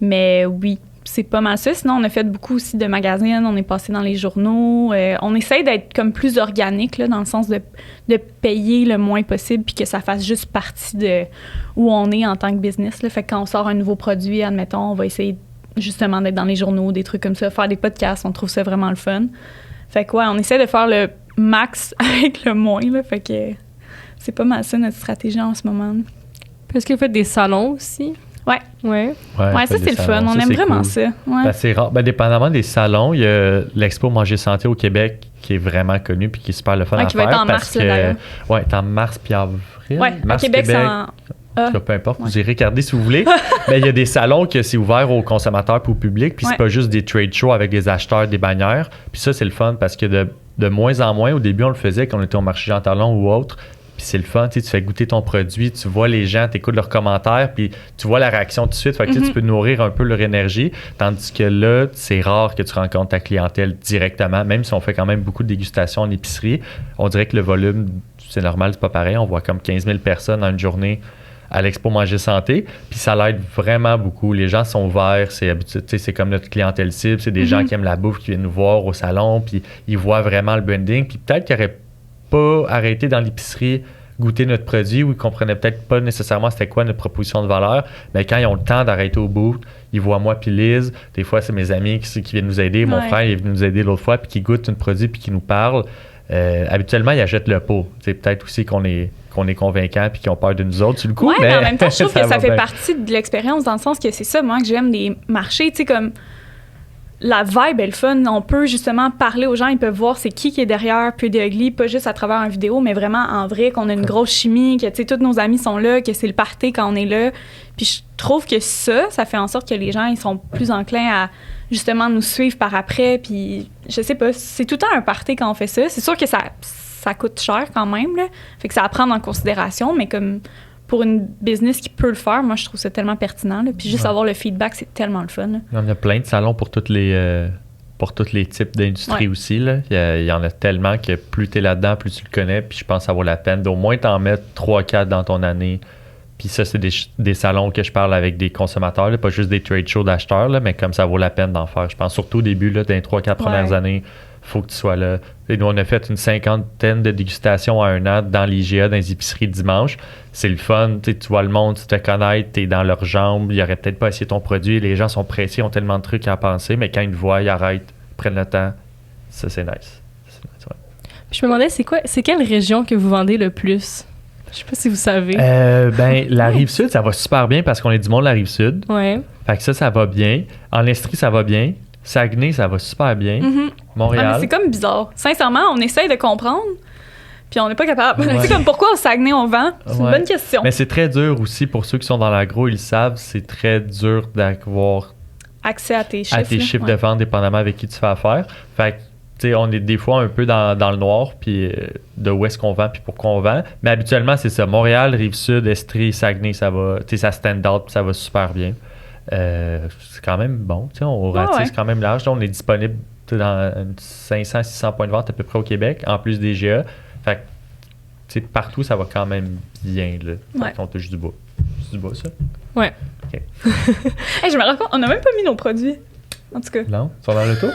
Mais oui, c'est pas mal ça. Sinon, on a fait beaucoup aussi de magazines, on est passé dans les journaux. On essaye d'être comme plus organique, là, dans le sens de payer le moins possible puis que ça fasse juste partie de où on est en tant que business, là. Fait que quand on sort un nouveau produit, admettons, on va essayer justement d'être dans les journaux, des trucs comme ça, faire des podcasts, on trouve ça vraiment le fun. Fait que ouais, on essaie de faire le max avec le moins, là. Fait que c'est pas mal ça notre stratégie en ce moment. Est-ce que vous faites des salons aussi? Ouais. Ouais. Ouais, ça, c'est le fun. On aime vraiment cool. Ça. Ouais. Ben, c'est rare. Ben, dépendamment des salons, il y a l'Expo Manger Santé au Québec qui est vraiment connu puis qui est super le fun à qui va faire. être en mars, là, d'ailleurs. Ouais, c'est en mars puis avril. Ouais, mars, à Québec, c'est en... En tout cas, peu importe, vous irez regarder si vous voulez. Mais il y a des salons que c'est ouvert aux consommateurs et au public, puis c'est pas juste des trade shows avec des acheteurs, des bannières. Puis ça, c'est le fun parce que de moins en moins, au début, on le faisait quand on était au marché Jean Talon ou autre. Puis c'est le fun, tu fais goûter ton produit, tu vois les gens, tu écoutes leurs commentaires, puis tu vois la réaction tout de suite. Fait que tu peux nourrir un peu leur énergie. Tandis que là, c'est rare que tu rencontres ta clientèle directement, même si on fait quand même beaucoup de dégustations en épicerie. On dirait que le volume, c'est normal, c'est pas pareil. On voit comme 15 000 personnes dans une journée à l'Expo Manger Santé, puis ça l'aide vraiment beaucoup. Les gens sont ouverts, c'est comme notre clientèle cible, c'est des gens qui aiment la bouffe, qui viennent nous voir au salon, puis ils voient vraiment le branding, puis peut-être qu'ils n'auraient pas arrêté dans l'épicerie goûter notre produit ou ils comprenaient peut-être pas nécessairement c'était quoi notre proposition de valeur, mais quand ils ont le temps d'arrêter au bout, ils voient moi puis Liz, des fois c'est mes amis qui viennent nous aider, mon frère il est venu nous aider l'autre fois, puis qui goûte un produit puis qui nous parle. Habituellement, ils achètent le pot. C'est peut-être aussi qu'on est convaincant puis qu'ils ont peur de nous autres sur le coup. Ouais, mais en même temps, je trouve que ça fait bien. partie de l'expérience dans le sens que c'est ça, moi, que j'aime des marchés. Tu sais, comme la vibe est le fun. On peut justement parler aux gens, ils peuvent voir c'est qui est derrière Pretty Ugly, pas juste à travers une vidéo, mais vraiment en vrai, qu'on a une grosse chimie, que tu sais, tous nos amis sont là, que c'est le party quand on est là. Puis je trouve que ça fait en sorte que les gens, ils sont plus enclins à justement nous suivre par après. Puis je sais pas, c'est tout le temps un party quand on fait ça. C'est sûr que ça coûte cher quand même, là. Fait que ça à prendre en considération, mais comme pour une business qui peut le faire, moi, je trouve ça tellement pertinent, là. Puis juste avoir le feedback, c'est tellement le fun, là. On a plein de salons pour toutes les pour tous les types d'industries aussi. Là. Il y en a tellement que plus tu es là-dedans, plus tu le connais. Puis je pense que ça vaut la peine d'au moins t'en mettre 3-4 dans ton année. Puis ça, c'est des salons que je parle avec des consommateurs, là, pas juste des trade shows d'acheteurs, là, mais comme ça vaut la peine d'en faire. Je pense surtout au début, là, dans les 3-4 premières années, il faut que tu sois là. Et nous, on a fait une 50aine de dégustations à un an dans l'IGA, dans les épiceries dimanche. C'est le fun. Tu vois le monde, tu te connais, tu es dans leurs jambes. Ils n'auraient peut-être pas essayé ton produit. Les gens sont pressés, ont tellement de trucs à penser, mais quand ils te voient, ils arrêtent, prennent le temps. Ça, c'est nice. Je me demandais, c'est quelle région que vous vendez le plus? Je sais pas si vous savez. La Rive-Sud, ça va super bien parce qu'on est du monde de la Rive-Sud. Ouais. Fait que ça va bien. En Estrie, ça va bien. Saguenay, ça va super bien. Montréal. Mais c'est comme bizarre. Sincèrement, on essaye de comprendre, puis on n'est pas capable. Ouais. C'est comme pourquoi au Saguenay on vend? C'est une bonne question. Mais c'est très dur aussi pour ceux qui sont dans l'agro, ils le savent, c'est très dur d'avoir accès à tes chiffres. De vente, dépendamment avec qui tu fais affaire. Fait que, tu sais, on est des fois un peu dans le noir, puis de où est-ce qu'on vend, puis pourquoi on vend. Mais habituellement, c'est ça. Montréal, Rive-Sud, Estrie, Saguenay, ça va, tu sais, ça stand out, puis ça va super bien. C'est quand même bon. Tu sais, on ratisse quand même large. Là, on est disponible dans 500-600 points de vente à peu près au Québec, en plus des GA. Fait que, tu sais, partout, ça va quand même bien, là. Fait qu'on touche du bois. C'est du bois, ça? Ouais. OK. Hey, je me rends compte, on n'a même pas mis nos produits. En tout cas. Non? Ils sont dans l'auto?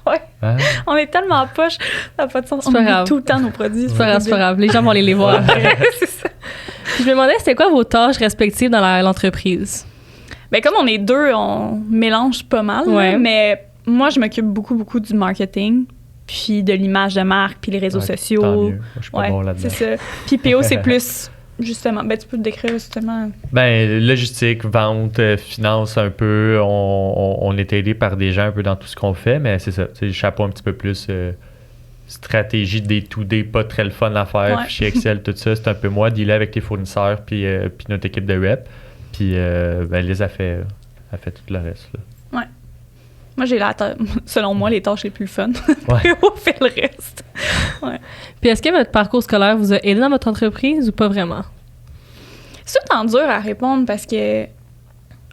Ouais. Ah. On est tellement en poche, ça n'a pas de sens. On met tout le temps nos produits. C'est pas grave. Les gens vont aller les voir. C'est ça. Puis je me demandais, c'était quoi vos tâches respectives dans l'entreprise? Ben, comme on est deux, on mélange pas mal. Ouais. Là, mais moi, je m'occupe beaucoup du marketing, puis de l'image de marque, puis les réseaux sociaux. Tant mieux. Moi, je suis pas bon là-dedans. C'est ça. Puis PO, c'est plus, justement, ben, tu peux le décrire justement. Ben, logistique, vente, finance un peu. On est aidé par des gens un peu dans tout ce qu'on fait, mais c'est ça. C'est le chapeau un petit peu plus stratégie des day-to-day, pas très le fun à faire, fichier Excel, tout ça. C'est un peu moi, dealer avec tes fournisseurs, puis notre équipe de rep. Puis, Liz a fait tout le reste. Là. Ouais. Moi, j'ai selon moi, les tâches les plus fun. Ouais. On fait le reste. Ouais. Puis, est-ce que votre parcours scolaire vous a aidé dans votre entreprise ou pas vraiment? C'est tout le temps dur à répondre parce que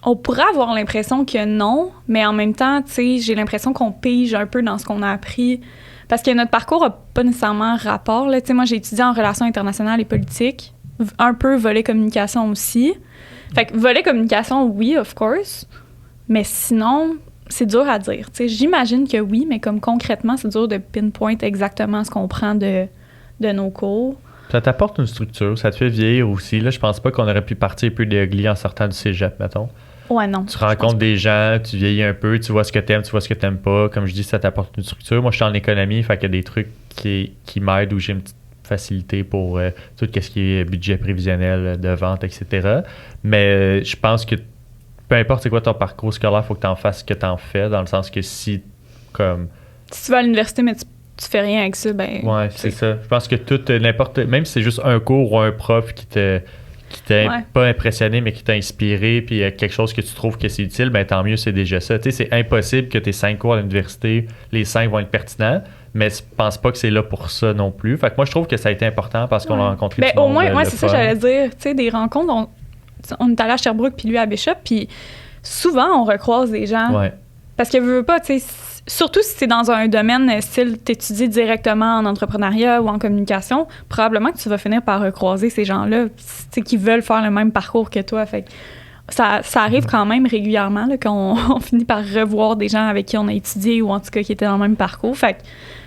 on pourrait avoir l'impression que non, mais en même temps, tu sais, j'ai l'impression qu'on pige un peu dans ce qu'on a appris. Parce que notre parcours n'a pas nécessairement rapport. Là. Tu sais, moi, j'ai étudié en relations internationales et politiques, un peu volet communication aussi. Fait que volet communication, oui, of course, mais sinon, c'est dur à dire. Tu sais, j'imagine que oui, mais comme concrètement, c'est dur de pinpoint exactement ce qu'on prend de nos cours. Ça t'apporte une structure, ça te fait vieillir aussi. Là, je pense pas qu'on aurait pu partir un peu des ugly en sortant du cégep, mettons. Ouais, non. Tu rencontres des gens, tu vieillis un peu, tu vois ce que t'aimes, tu vois ce que t'aimes pas. Comme je dis, ça t'apporte une structure. Moi, je suis en économie, fait qu'il y a des trucs qui m'aident où j'ai une petite facilité pour tout ce qui est budget prévisionnel de vente, etc. Mais je pense que peu importe c'est quoi ton parcours scolaire, il faut que tu en fasses ce que tu en fais, dans le sens que si tu vas à l'université, mais tu fais rien avec ça, ben... Ouais, c'est ça. Je pense que même si c'est juste un cours ou un prof qui t'a pas impressionné, mais qui t'a inspiré, puis quelque chose que tu trouves que c'est utile, ben tant mieux, c'est déjà ça. Tu sais, c'est impossible que tes 5 cours à l'université, les 5 vont être pertinents, mais je pense pas que c'est là pour ça non plus. Fait que moi, je trouve que ça a été important parce qu'on a rencontré du monde. Au moins, c'est ça que j'allais dire. Tu sais, des rencontres, on est allé à Sherbrooke, puis lui à Bishop, puis souvent, on recroise des gens. Ouais. Parce que, veux pas, tu sais, surtout si c'est dans un domaine style t'étudies directement en entrepreneuriat ou en communication, probablement que tu vas finir par recroiser ces gens-là, tu sais, qui veulent faire le même parcours que toi. Fait que ça arrive quand même régulièrement là, quand on finit par revoir des gens avec qui on a étudié ou en tout cas qui étaient dans le même parcours. Fait que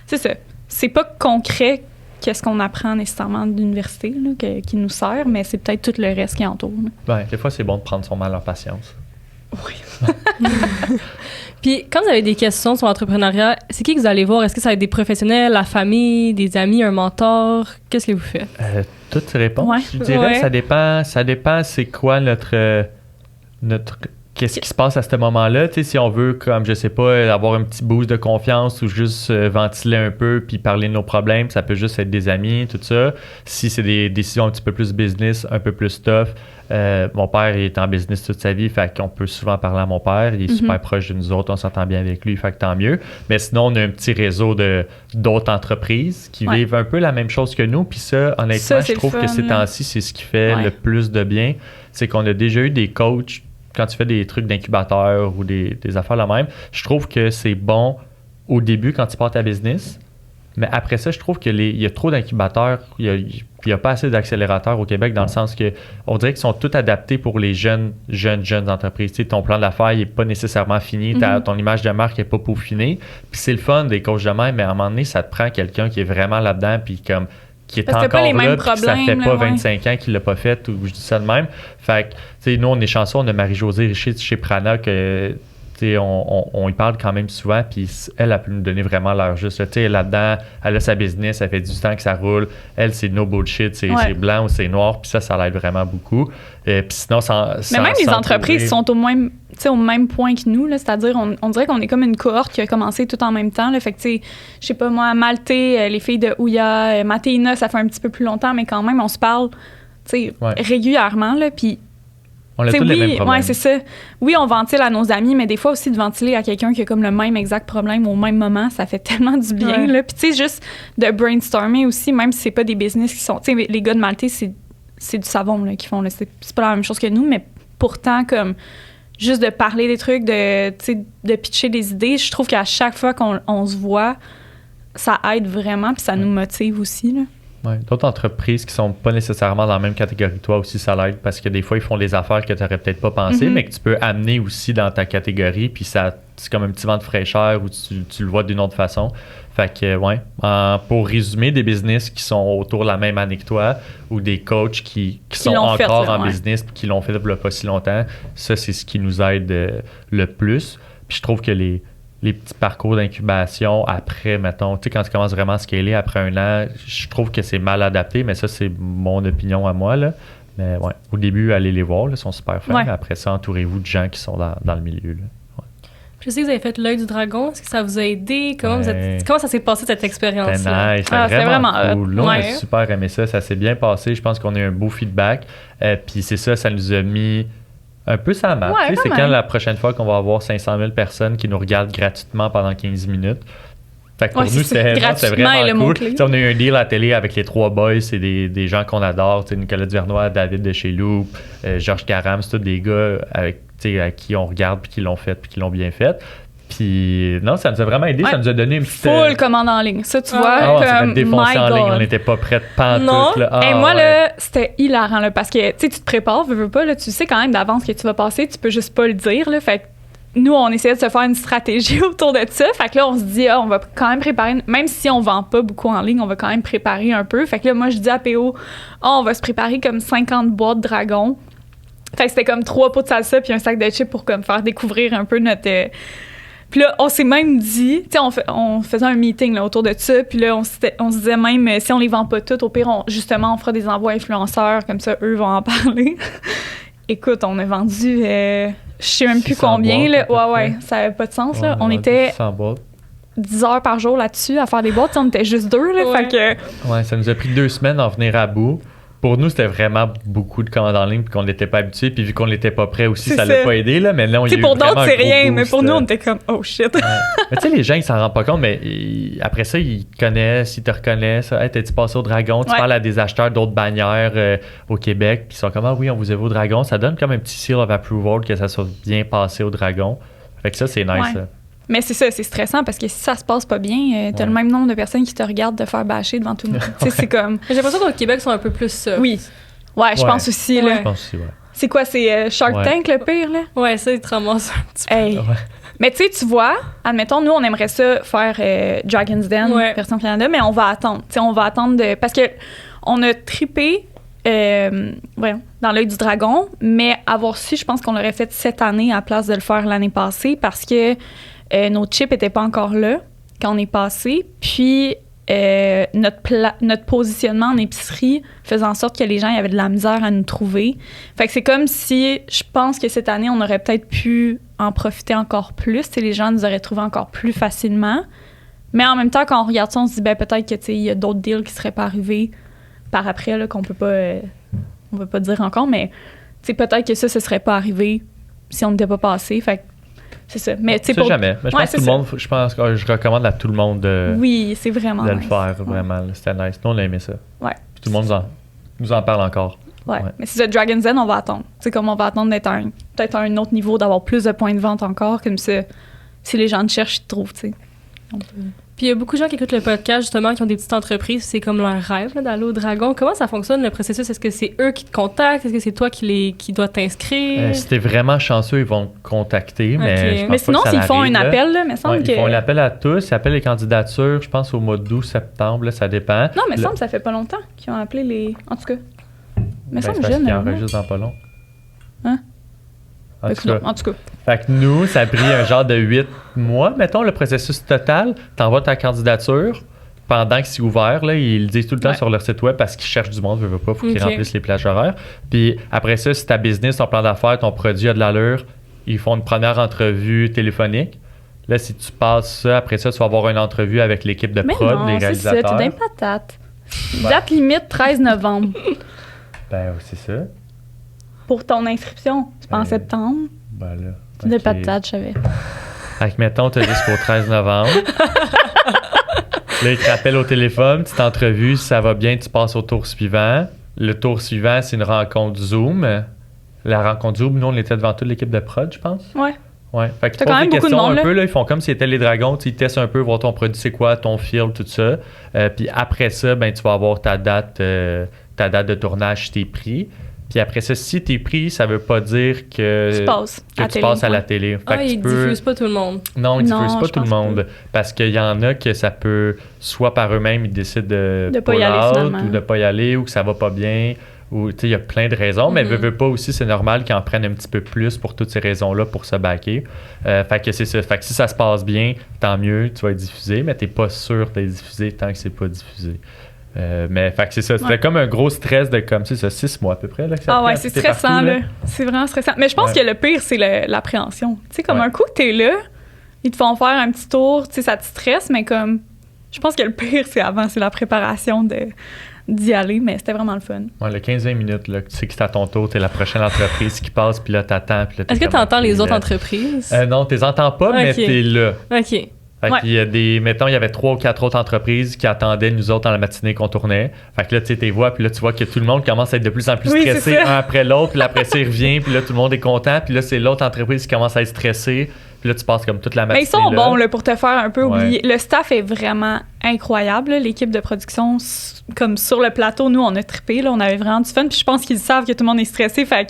c'est ça. C'est pas concret qu'est-ce qu'on apprend nécessairement de l'université là, qui nous sert, mais c'est peut-être tout le reste qui entoure. Ben, des fois, c'est bon de prendre son mal en patience. Oui. Puis, quand vous avez des questions sur l'entrepreneuriat, c'est qui que vous allez voir? Est-ce que ça va être des professionnels, la famille, des amis, un mentor? Qu'est-ce que vous faites? Toutes ces réponses, ouais, je dirais. Ça dépend c'est quoi notre qu'est-ce qui se passe à ce moment-là. Tu sais, si on veut, comme, je sais pas, avoir un petit boost de confiance ou juste ventiler un peu puis parler de nos problèmes, ça peut juste être des amis, tout ça. Si c'est des décisions un petit peu plus business, un peu plus tough, mon père il est en business toute sa vie, fait qu'on peut souvent parler à mon père. Il est super proche de nous autres, on s'entend bien avec lui, fait que tant mieux. Mais sinon, on a un petit réseau d'autres entreprises qui vivent un peu la même chose que nous. Puis ça, honnêtement, je trouve que ces temps-ci, c'est ce qui fait le plus de bien. C'est qu'on a déjà eu des coachs quand tu fais des trucs d'incubateur ou des affaires la même. Je trouve que c'est bon au début quand tu pars ta business. Mais après ça, je trouve qu'il y a trop d'incubateurs, il y a pas assez d'accélérateurs au Québec dans le sens que on dirait qu'ils sont tous adaptés pour les jeunes entreprises. Tu sais, ton plan d'affaires n'est pas nécessairement fini, ton image de marque n'est pas peaufinée. Puis c'est le fun des coachs de même, mais à un moment donné, ça te prend quelqu'un qui est vraiment là-dedans puis comme qui est parce encore pas les là, mêmes puis que ça fait problèmes, pas là, 25 ans qu'il l'a pas fait ou je dis ça de même. Fait que, tu sais, nous, on est chanceux, on a Marie-Josée Richer chez Prana que on y parle quand même souvent, puis elle a pu nous donner vraiment l'heure juste. Là-dedans, elle a sa business, ça fait du temps que ça roule. Elle, c'est no bullshit, c'est blanc ou c'est noir, puis ça l'aide vraiment beaucoup. Puis sinon, mais même les entreprises sont au même point que nous, là, c'est-à-dire, on dirait qu'on est comme une cohorte qui a commencé tout en même temps. Là, fait que, tu sais, je sais pas moi, Maltais, les filles de Ouya, Matéina, ça fait un petit peu plus longtemps, mais quand même, on se parle, tu sais, régulièrement, là, puis on a tous les mêmes problèmes. Oui, c'est ça. Oui, on ventile à nos amis, mais des fois aussi de ventiler à quelqu'un qui a comme le même exact problème au même moment, ça fait tellement du bien. Là. Puis tu sais, juste de brainstormer aussi, même si c'est pas des business qui sont... Tu sais, les gars de Maltais, c'est du savon là, qu'ils font. Là. C'est pas la même chose que nous, mais pourtant, comme juste de parler des trucs, de pitcher des idées, je trouve qu'à chaque fois qu'on se voit, ça aide vraiment, puis ça nous motive aussi, là. Ouais. D'autres entreprises qui sont pas nécessairement dans la même catégorie que toi aussi, ça l'aide parce que des fois, ils font des affaires que tu n'aurais peut-être pas pensé, mais que tu peux amener aussi dans ta catégorie, puis ça, c'est comme un petit vent de fraîcheur où tu le vois d'une autre façon. Fait que, pour résumer, des business qui sont autour de la même année que toi ou des coachs qui sont encore en business puis qui l'ont fait depuis pas si longtemps, ça, c'est ce qui nous aide le plus. Puis je trouve que les petits parcours d'incubation après, mettons, tu sais, quand tu commences vraiment à scaler après 1 an, je trouve que c'est mal adapté, mais ça, c'est mon opinion à moi, là. Mais au début, allez les voir, là, ils sont super fins, mais après ça, entourez-vous de gens qui sont dans le milieu, là. Je sais que vous avez fait l'œil du dragon. Est-ce que ça vous a aidé? Comment ça s'est passé, cette expérience-là? C'était nice. C'était vraiment cool. Là, on a super aimé ça. Ça s'est bien passé. Je pense qu'on a eu un beau feedback. Puis c'est ça nous a mis un peu ça map. C'est quand la prochaine fois qu'on va avoir 500 000 personnes qui nous regardent gratuitement pendant 15 minutes. Fait que pour nous, c'était vraiment cool. On a eu un deal à la télé avec les 3 boys. C'est des gens qu'on adore. Nicolas Duvernois, David de chez Loop, Georges Caram. C'est tous des gars à qui on regarde puis qui l'ont fait puis qui l'ont bien fait. Puis non, ça nous a vraiment aidé. Ça nous a donné une petite... Full commande en ligne. Ça, tu vois, on s'est fait défoncer en ligne. On n'était pas prêts de pantoute. Et moi, là, c'était hilarant. Là, parce que tu te prépares, veux pas. Là, tu sais quand même d'avance que tu vas passer. Tu peux juste pas le dire. Là, fait que nous, on essayait de se faire une stratégie autour de ça. Fait que là, on se dit, on va quand même préparer... Même si on vend pas beaucoup en ligne, on va quand même préparer un peu. Fait que là, moi, je dis à PO, on va se préparer comme 50 boîtes Dragon. Fait que c'était comme 3 pots de salsa puis un sac de chips pour comme faire découvrir un peu notre... Puis là, on s'est même dit, tu sais, on faisait un meeting là, autour de ça, puis là, on se disait même, si on les vend pas toutes, au pire, on fera des envois influenceurs, comme ça, eux vont en parler. Écoute, on a vendu, je sais même plus combien, là. Ouais, ça avait pas de sens, là. On était 10 heures par jour là-dessus à faire des boîtes, on était juste 2, là, fait que... Ouais, ça nous a pris 2 semaines d'en venir à bout. Pour nous, c'était vraiment beaucoup de commandes en ligne puis qu'on n'était pas habitué. Puis vu qu'on n'était pas prêt aussi, ça l'a pas aidé. Là, mais là, on y a eu pour vraiment d'autres, c'est rien. boost, mais pour nous, on était comme « Oh shit! » Mais tu sais, les gens, ils s'en rendent pas compte. Mais après ça, ils connaissent, ils te reconnaissent. Hey, t'es-tu passé au Dragon? Tu parles à des acheteurs d'autres bannières au Québec. Puis ils sont comme « Ah oui, on vous a vu au Dragon. » Ça donne comme un petit seal of approval que ça soit bien passé au Dragon. Fait que ça, c'est nice. Mais c'est ça, c'est stressant parce que si ça se passe pas bien, t'as le même nombre de personnes qui te regardent te faire bâcher devant tout le monde. C'est comme... J'ai l'impression qu'au Québec, ils sont un peu plus... Oui. Ouais, je pense aussi, là. Je pense aussi, C'est quoi, c'est Shark Tank, le pire, là? Ouais, ça, ils te ramassent un petit peu. Mais tu sais, tu vois, admettons, nous, on aimerait ça faire Dragon's Den, version Canada, mais on va attendre. Tu sais, on va attendre parce que on a trippé dans l'œil du dragon, mais avoir su, je pense qu'on l'aurait fait cette année à la place de le faire l'année passée parce que nos chips n'étaient pas encore là quand on est passé. Puis... notre positionnement en épicerie faisait en sorte que les gens y avaient de la misère à nous trouver. Fait que c'est comme si, je pense que cette année, on aurait peut-être pu en profiter encore plus. Les gens nous auraient trouvé encore plus facilement. Mais en même temps, quand on regarde ça, on se dit peut-être qu'il y a d'autres deals qui seraient pas arrivés par après, là, qu'on peut pas dire encore. Mais peut-être que ça serait pas arrivé si on n'était pas passé. Fait que c'est ça. Mais tu sais jamais. Mais je pense que tout le monde, je pense que je recommande à tout le monde de c'est vraiment le faire, vraiment. C'était nice. Nous, on a aimé ça. Ouais. Puis tout le monde nous en parle encore. Ouais. Mais c'est ça, Dragon's Den, on va attendre. C'est comme on va attendre d'être peut-être à un autre niveau, d'avoir plus de points de vente encore, comme ça, si les gens te cherchent, ils te trouvent, tu sais. Puis il y a beaucoup de gens qui écoutent le podcast, justement, qui ont des petites entreprises. C'est comme leur rêve là, d'aller au Dragon. Comment ça fonctionne, le processus? Est-ce que c'est eux qui te contactent? Est-ce que c'est toi qui dois t'inscrire? Si t'es vraiment chanceux, ils vont te contacter. Ok. Mais, je pense Mais sinon, pas que ça s'ils font arrive, un là. appel, là, mais semble Ouais, que... Ils font l'appel à tous. Ils appellent les candidatures, je pense, au mois d'août, septembre. Là, ça dépend. Non, mais Le- semble que ça fait pas longtemps qu'ils ont appelé les... En tout cas. Mais Ben, semble c'est parce jeune, qu'ils là. enregistrent dans pas long. Hein? En tout cas. En tout cas. Fait que nous, ça a pris un genre de 8 mois, mettons, le processus total. T'envoies ta candidature pendant que c'est ouvert. Là, ils le disent tout le temps Ouais. sur leur site web parce qu'ils cherchent du monde, veut pas, faut qu'ils Ok. remplissent les plages horaires. Puis après ça, si ta business, ton plan d'affaires, ton produit a de l'allure, ils font une première entrevue téléphonique. Là, si tu passes ça, après ça, tu vas avoir une entrevue avec l'équipe de Mais prod, non, les c'est ça, réalisateurs. t'es d'un patate. Date limite 13 novembre. Ben, c'est ça. Pour ton inscription, c'est pas en Euh, septembre. Ben là. De ok. patate, je savais. Fait que mettons, t'as jusqu'au 13 novembre. Là, ils te rappellent au téléphone, petite entrevue, si ça va bien, tu passes au tour suivant. Le tour suivant, c'est une rencontre Zoom. La rencontre Zoom, nous, on était devant toute l'équipe de prod, je pense. Ouais. Ouais. Fait qu'ils T'as te quand posent même des beaucoup de questions monde, un là. peu, là. Ils font comme si c'était les dragons, tu sais, ils testent un peu, voir ton produit, c'est quoi, ton feel, tout ça. Puis après ça, ben, tu vas avoir ta date de tournage si t'es pris. Puis après ça, si t'es pris, ça veut pas dire que Tu passes que tu passes à la télé. Fait Ah, que tu ils peux- diffusent pas tout le monde. Non, ils Non, diffusent pas je tout le pense monde. Parce qu'il y en a que ça peut, soit par eux-mêmes, ils décident de pas y pull aller, out, finalement. ou de pas y aller, ou que ça va pas bien. Ou, tu sais, il y a plein de raisons, mais veut pas aussi, c'est normal qu'ils en prennent un petit peu plus pour toutes ces raisons-là pour se backer. Fait que c'est ça. Fait que si ça se passe bien, tant mieux, tu vas être diffusé, mais t'es pas sûr d'être diffusé tant que c'est pas diffusé. Mais fait que c'est ça. C'était Ouais. comme un gros stress de comme, c'est ça, 6 mois à peu près. Là, que ça Ah prend ouais, à c'est quitter stressant, partout, là. C'est vraiment stressant. Mais je pense Ouais. que le pire, c'est l'appréhension. Tu sais, comme Ouais. un coup que t'es là, ils te font faire un petit tour, tu sais, ça te stresse, mais comme... Je pense que le pire, c'est avant, c'est la préparation d'y aller, mais c'était vraiment le fun. Ouais, le 15-20 minutes, là, tu sais que c'est à ton tour, t'es la prochaine entreprise qui passe, puis là, t'attends. Puis là, t'es Est-ce que comme, tu entends ok, les autres là. entreprises? Non, tu les entends pas, mais Ok. t'es là. OK. Fait Ouais. qu'il y a des, mettons, il y avait 3 ou 4 autres entreprises qui attendaient nous autres dans la matinée qu'on tournait. Fait que là, tu sais, t'es vois, puis là, tu vois que tout le monde commence à être de plus en plus Oui, c'est stressé ça. un après l'autre, puis là, après ça, il revient, puis là, tout le monde est content, puis là, c'est l'autre entreprise qui commence à être stressée, puis là, tu passes comme toute la matinée. Mais ils sont là. bons là, pour te faire un peu Ouais. oublier. Le staff est vraiment incroyable. Là. L'équipe de production, comme sur le plateau, nous, on a trippé. Là, on avait vraiment du fun. Puis je pense qu'ils savent que tout le monde est stressé. Fait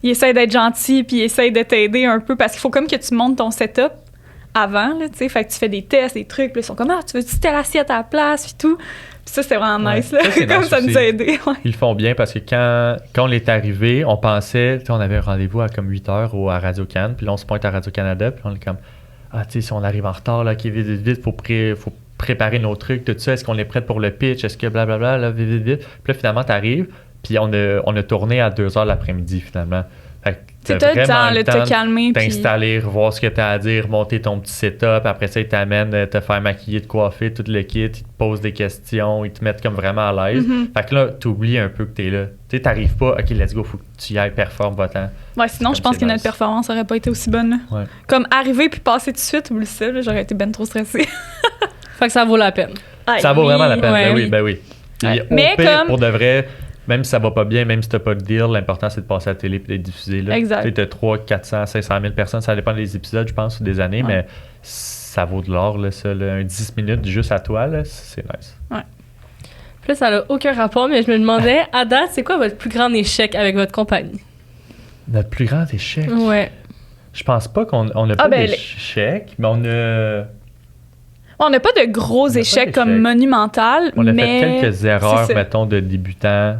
qu'ils essayent d'être gentils, puis ils essayent de t'aider un peu. Parce qu'il faut comme que tu montes ton setup avant. Là, tu sais. Fait que tu fais des tests, des trucs. Puis ils sont comme, ah, tu veux-tu telle assiette à la place, puis tout. Puis ça, c'est vraiment Ouais. nice. Là. Ça, c'est comme nice ça nous aussi. a aidés. Ouais. Ils le font bien parce que quand on est arrivé, on pensait, tu sais, on avait un rendez-vous à comme 8 heures à Radio-Can, puis là, on se pointe à Radio-Canada, puis on est comme, ah, tu sais, si on arrive en retard, là, OK, vite, vite, vite, faut préparer nos trucs, tout ça, est-ce qu'on est prêt pour le pitch, est-ce que blablabla, là, vite, vite, vite. Puis là, finalement, t'arrives, puis on a tourné à 2 heures l'après-midi, finalement. Fait que Tu t'as as le temps vraiment là, de te calmer. Puis... t'installer, voir ce que tu as à dire, monter ton petit setup. Après ça, ils t'amènent te faire maquiller, te coiffer, tout le kit. Ils te posent des questions, ils te mettent comme vraiment à l'aise. Fait que là, tu oublies un peu que tu es là. Tu sais, t'arrives pas, OK, let's go, faut que tu y ailles, performe, va-t'en. Ouais, sinon, je pense c'est que nice. notre performance aurait pas été aussi bonne. Là. Ouais. Comme arriver puis passer tout de suite, oublie ça, là, j'aurais été ben trop stressée. Fait que ça vaut la peine. Ça vaut vraiment la peine. Ouais, Ben oui. oui, ben oui. Puis, Ouais. au Mais pire, comme- pour de vrai, même si ça va pas bien, même si t'as pas de deal, l'important c'est de passer à la télé et d'être diffusé. Là. Exact. Tu sais, t'as 300, 400, 500 000 personnes, ça dépend des épisodes, je pense, ou des années, Ouais. mais ça vaut de l'or, là, ça. Là. Un 10 minutes juste à toi, là, c'est nice. Puis là, ça n'a aucun rapport, mais je me demandais, à date, c'est quoi votre plus grand échec avec votre compagnie? Notre plus grand échec. Ouais. Je pense pas qu'on n'a pas ben, d'échec, mais on a On n'a pas de gros pas échecs d'échecs. comme monumental, fait mais... quelques erreurs, c'est ça. mettons, de débutants,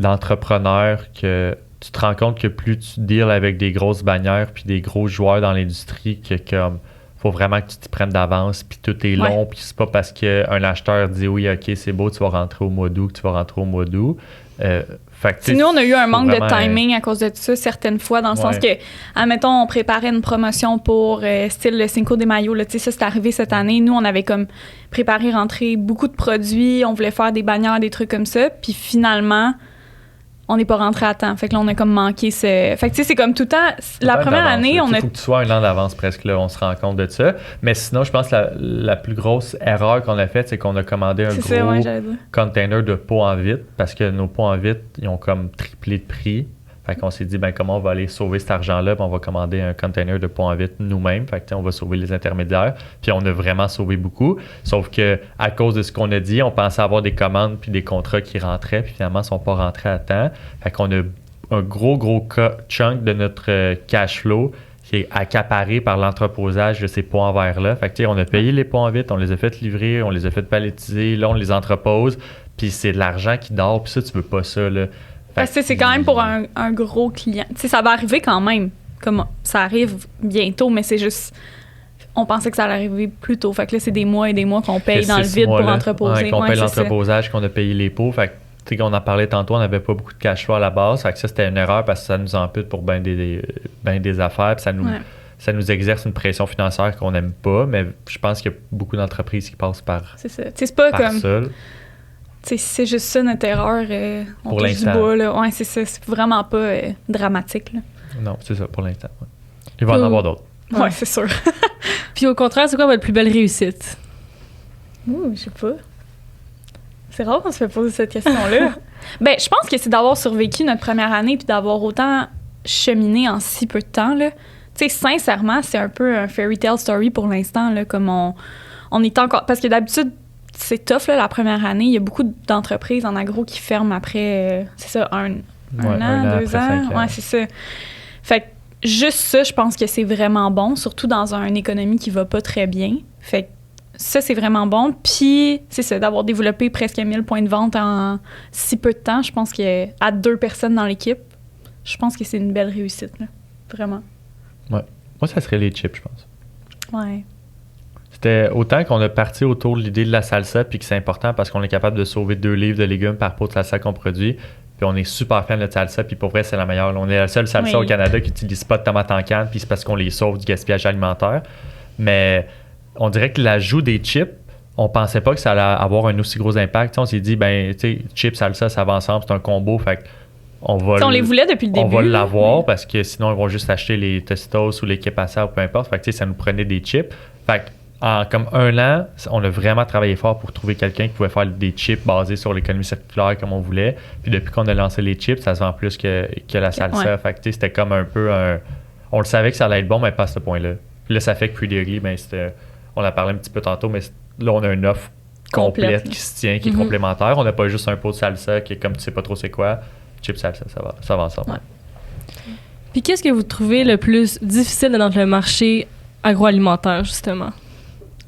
d'entrepreneurs, que tu te rends compte que plus tu deals avec des grosses bannières puis des gros joueurs dans l'industrie, que comme faut vraiment que tu t'y prennes d'avance, puis tout est long, puis c'est pas parce qu'un acheteur dit oui, ok, c'est beau, tu vas rentrer au mois d'août, que tu vas rentrer au mois d'août. Fait que, tu sais, Nous, on a eu un faut manque vraiment, de timing à cause de ça certaines fois, dans le sens que, Ouais. admettons, on préparait une promotion pour style le Cinco de Mayo, là, tu sais, ça, c'est arrivé cette année. Nous, on avait comme préparé, rentrer beaucoup de produits, on voulait faire des bannières, des trucs comme ça, puis finalement, on n'est pas rentré à temps. Fait que là, on a comme manqué ce... Fait que, tu sais, c'est comme tout le temps... La Peut-être première d'avance, année, là. on Tu sais, a... faut que tu sois un an d'avance presque, là, on se rend compte de ça. Mais sinon, je pense que la plus grosse erreur qu'on a faite, c'est qu'on a commandé un C'est gros ça, ouais, j'allais dire. container de pots en vitre parce que nos pots en vitre, ils ont comme triplé de prix. Fait qu'on s'est dit, ben comment on va aller sauver cet argent-là? Puis on va commander un container de pont à vite nous-mêmes. Fait que on va sauver les intermédiaires. Puis on a vraiment sauvé beaucoup. Sauf que à cause de ce qu'on a dit, on pensait avoir des commandes puis des contrats qui rentraient. Puis finalement, ils ne sont pas rentrés à temps. Fait qu'on a un gros chunk de notre cash flow qui est accaparé par l'entreposage de ces ponts en verre-là. Fait que on a payé les ponts à vite, on les a fait livrer, on les a fait palettiser. Là, on les entrepose. Puis c'est de l'argent qui dort. Puis ça, tu veux pas ça, là. Parce que c'est quand même pour un gros client. Tu sais, ça va arriver quand même. Comme ça arrive bientôt, mais c'est juste. On pensait que ça allait arriver plus tôt. Fait que là, c'est des mois et des mois qu'on paye dans le vide pour entreposer. Ouais, qu'on paye l'entreposage, qu'on a payé les pots. Fait que, tu sais, qu'on en parlait tantôt, on n'avait pas beaucoup de cash flow à la base. Fait que ça, c'était une erreur parce que ça nous ampute pour bien des affaires. Puis ça nous exerce une pression financière qu'on n'aime pas. Mais je pense qu'il y a beaucoup d'entreprises qui passent par. C'est ça. Tu sais, c'est pas par comme. Ça, c'est juste ça notre erreur. On pour touche du l'instant. bas, là. Ouais, c'est ça. C'est vraiment pas dramatique. Là. Non, c'est ça, pour l'instant. Ouais. Il va en avoir d'autres. Ouais, c'est sûr. Puis au contraire, c'est quoi votre plus belle réussite? Ouh, je sais pas. C'est rare qu'on se fait poser cette question-là. Ben, je pense que c'est d'avoir survécu notre première année puis d'avoir autant cheminé en si peu de temps, là. Tu sais, sincèrement, c'est un peu un fairy tale story pour l'instant, là, comme on est encore... Parce que d'habitude, c'est tough, là, la première année. Il y a beaucoup d'entreprises en agro qui ferment après, c'est ça, un an, 2 ans. Ouais, c'est ça. Fait que juste ça, je pense que c'est vraiment bon, surtout dans une économie qui va pas très bien. Fait que ça, c'est vraiment bon. Puis, c'est ça, d'avoir développé presque 1000 points de vente en si peu de temps, je pense qu'à 2 personnes dans l'équipe, je pense que c'est une belle réussite, là. Vraiment. Ouais. Moi, ça serait les chips, je pense. Ouais. C'était autant qu'on a parti autour de l'idée de la salsa, puis que c'est important parce qu'on est capable de sauver 2 livres de légumes par pot de salsa qu'on produit. Puis on est super fan de notre salsa, puis pour vrai, c'est la meilleure. On est la seule salsa au Canada qui n'utilise pas de tomates en canne, puis c'est parce qu'on les sauve du gaspillage alimentaire. Mais on dirait que l'ajout des chips, on pensait pas que ça allait avoir un aussi gros impact. T'sais, on s'est dit, ben, tu sais, chips, salsa, ça va ensemble, c'est un combo, fait on les voulait depuis le début. On va l'avoir parce que sinon, ils vont juste acheter les Tostitos ou les Kepasa ou peu importe. Fait que, ça nous prenait des chips. Fait en comme 1 an, on a vraiment travaillé fort pour trouver quelqu'un qui pouvait faire des chips basés sur l'économie circulaire comme on voulait. Puis depuis qu'on a lancé les chips, ça se vend plus que la salsa. Ouais. Fait que c'était comme un peu on le savait que ça allait être bon, mais pas à ce point-là. Puis là, ça fait que Pretty Ugly, ben, on en parlait un petit peu tantôt, mais là, on a une offre complète qui se tient, qui est complémentaire. On n'a pas juste un pot de salsa qui est comme tu sais pas trop c'est quoi. Chips salsa, ça va ensemble. Ouais. Puis qu'est-ce que vous trouvez le plus difficile dans le marché agroalimentaire, justement?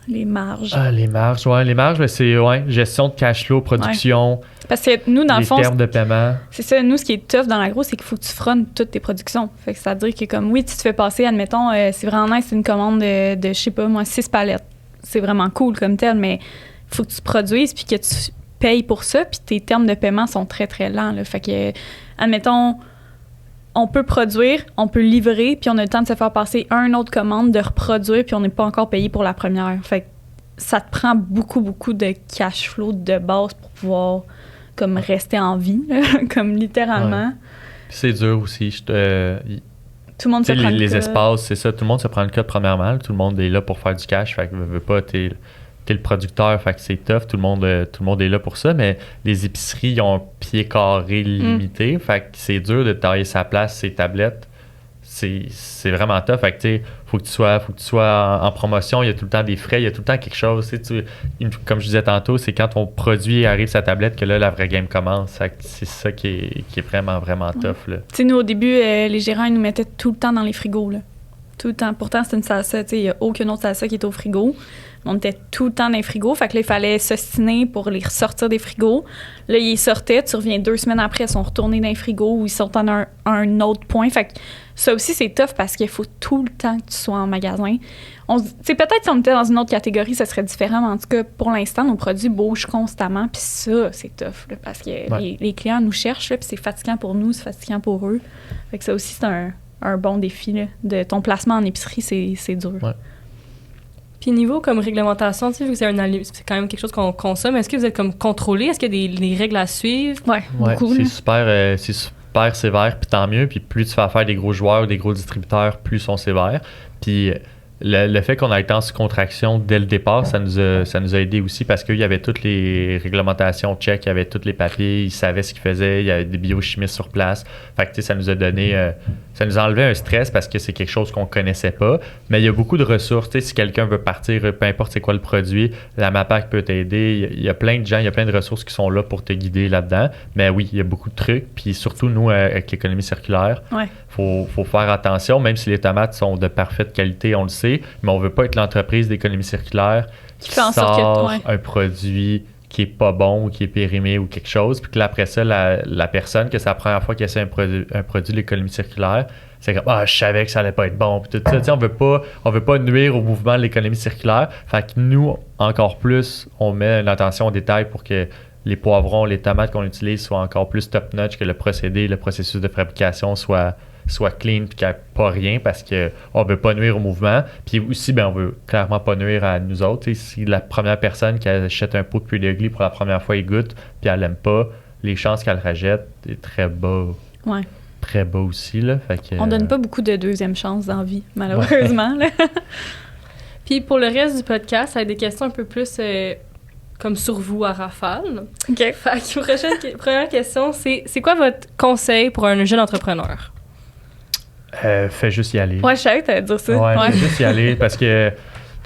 Les marges. Ah, les marges, mais c'est gestion de cash flow, production. Ouais. Parce que nous, dans le fond. Les termes de paiement. C'est ça, nous, ce qui est tough dans l'agro, c'est qu'il faut que tu frontes toutes tes productions. Fait que ça veut dire que, comme, oui, tu te fais passer, admettons, c'est vraiment nice, c'est une commande de je sais pas, moi, 6 palettes. C'est vraiment cool comme tel, mais il faut que tu produises puis que tu payes pour ça, puis tes termes de paiement sont très, très lents. Là. Fait que, admettons, on peut produire, on peut livrer, puis on a le temps de se faire passer une autre commande, de reproduire, puis on n'est pas encore payé pour la première. Fait que ça te prend beaucoup, beaucoup de cash flow de base pour pouvoir comme rester en vie, là, comme littéralement. Ouais. C'est dur aussi. Tout le monde se prend les espaces, c'est ça. Tout le monde se prend le code premièrement. Tout le monde est là pour faire du cash. Fait que veux pas, t'es le producteur, fait que c'est tough, tout le monde est là pour ça, mais les épiceries ils ont un pied carré limité, fait que c'est dur de tailler sa place, ses tablettes, c'est vraiment tough, fait que tu sais, faut que tu sois en promotion, il y a tout le temps des frais, il y a tout le temps quelque chose, comme je disais tantôt, c'est quand ton produit arrive sur sa tablette que là, la vraie game commence, fait que c'est ça qui est vraiment, vraiment tough, là. Tu sais, nous, au début, les gérants, ils nous mettaient tout le temps dans les frigos, là. Tout le temps. Pourtant, c'est une salsa, tu sais, il n'y a aucune autre salsa qui est au frigo. On était tout le temps dans les frigos. Fait que là, il fallait s'ostiner pour les ressortir des frigos. Là, ils sortaient. Tu reviens 2 semaines après, ils sont retournés dans les frigos ou ils sont en un autre point. Fait que ça aussi, c'est tough parce qu'il faut tout le temps que tu sois en magasin. Tu sais, peut-être si on était dans une autre catégorie, ça serait différent. Mais en tout cas, pour l'instant, nos produits bougent constamment. Puis ça, c'est tough là, parce que les clients nous cherchent. Là, puis c'est fatigant pour nous, c'est fatigant pour eux. Fait que ça aussi, c'est un bon défi. Là, de ton placement en épicerie, c'est dur. Ouais. Puis niveau comme réglementation, tu sais, vu que c'est quand même quelque chose qu'on consomme, est-ce que vous êtes comme contrôlé? Est-ce qu'il y a des règles à suivre? Ouais, beaucoup. C'est super sévère, puis tant mieux. Puis plus tu fais affaire des gros joueurs ou des gros distributeurs, plus ils sont sévères. Puis le fait qu'on a été en sous-contraction dès le départ, ça nous a aidé aussi parce qu'il y avait toutes les réglementations check, il y avait tous les papiers, ils savaient ce qu'ils faisaient, il y avait des biochimistes sur place. Fait que, ça nous a donné, ça nous a enlevé un stress parce que c'est quelque chose qu'on connaissait pas. Mais il y a beaucoup de ressources. Si quelqu'un veut partir, peu importe c'est quoi le produit, la MAPAC peut t'aider. Il y a plein de gens, il y a plein de ressources qui sont là pour te guider là-dedans. Mais oui, il y a beaucoup de trucs. Puis surtout, nous, avec l'économie circulaire, faut faire attention, même si les tomates sont de parfaite qualité, on le sait, mais on veut pas être l'entreprise d'économie circulaire qui fait en sorte sort un produit qui est pas bon ou qui est périmé ou quelque chose, puis que là, après ça, la personne, que c'est la première fois qu'elle essaie un produit de l'économie circulaire, c'est comme « Ah, je savais que ça allait pas être bon », puis tout ça. On veut pas nuire au mouvement de l'économie circulaire. Fait que nous, encore plus, on met une attention aux détails pour que les poivrons, les tomates qu'on utilise soient encore plus top-notch, que le processus de fabrication soit clean puis qu'il n'y ait pas rien parce qu'on ne veut pas nuire au mouvement. Puis aussi, on veut clairement pas nuire à nous autres. T'sais, si la première personne qui achète un pot de Pretty Ugly pour la première fois, elle goûte puis elle l'aime pas, les chances qu'elle le rejette est très bas. Ouais. Très bas aussi. Là. Fait que, on donne pas beaucoup de deuxième chance dans la vie, malheureusement. Ouais. Puis pour le reste du podcast, ça a des questions un peu plus comme sur vous à rafale. OK. Fait que première question, c'est quoi votre conseil pour un jeune entrepreneur? Fais juste y aller. Ouais, je savais que t'allais dire ça. Ouais. Fais juste y aller parce que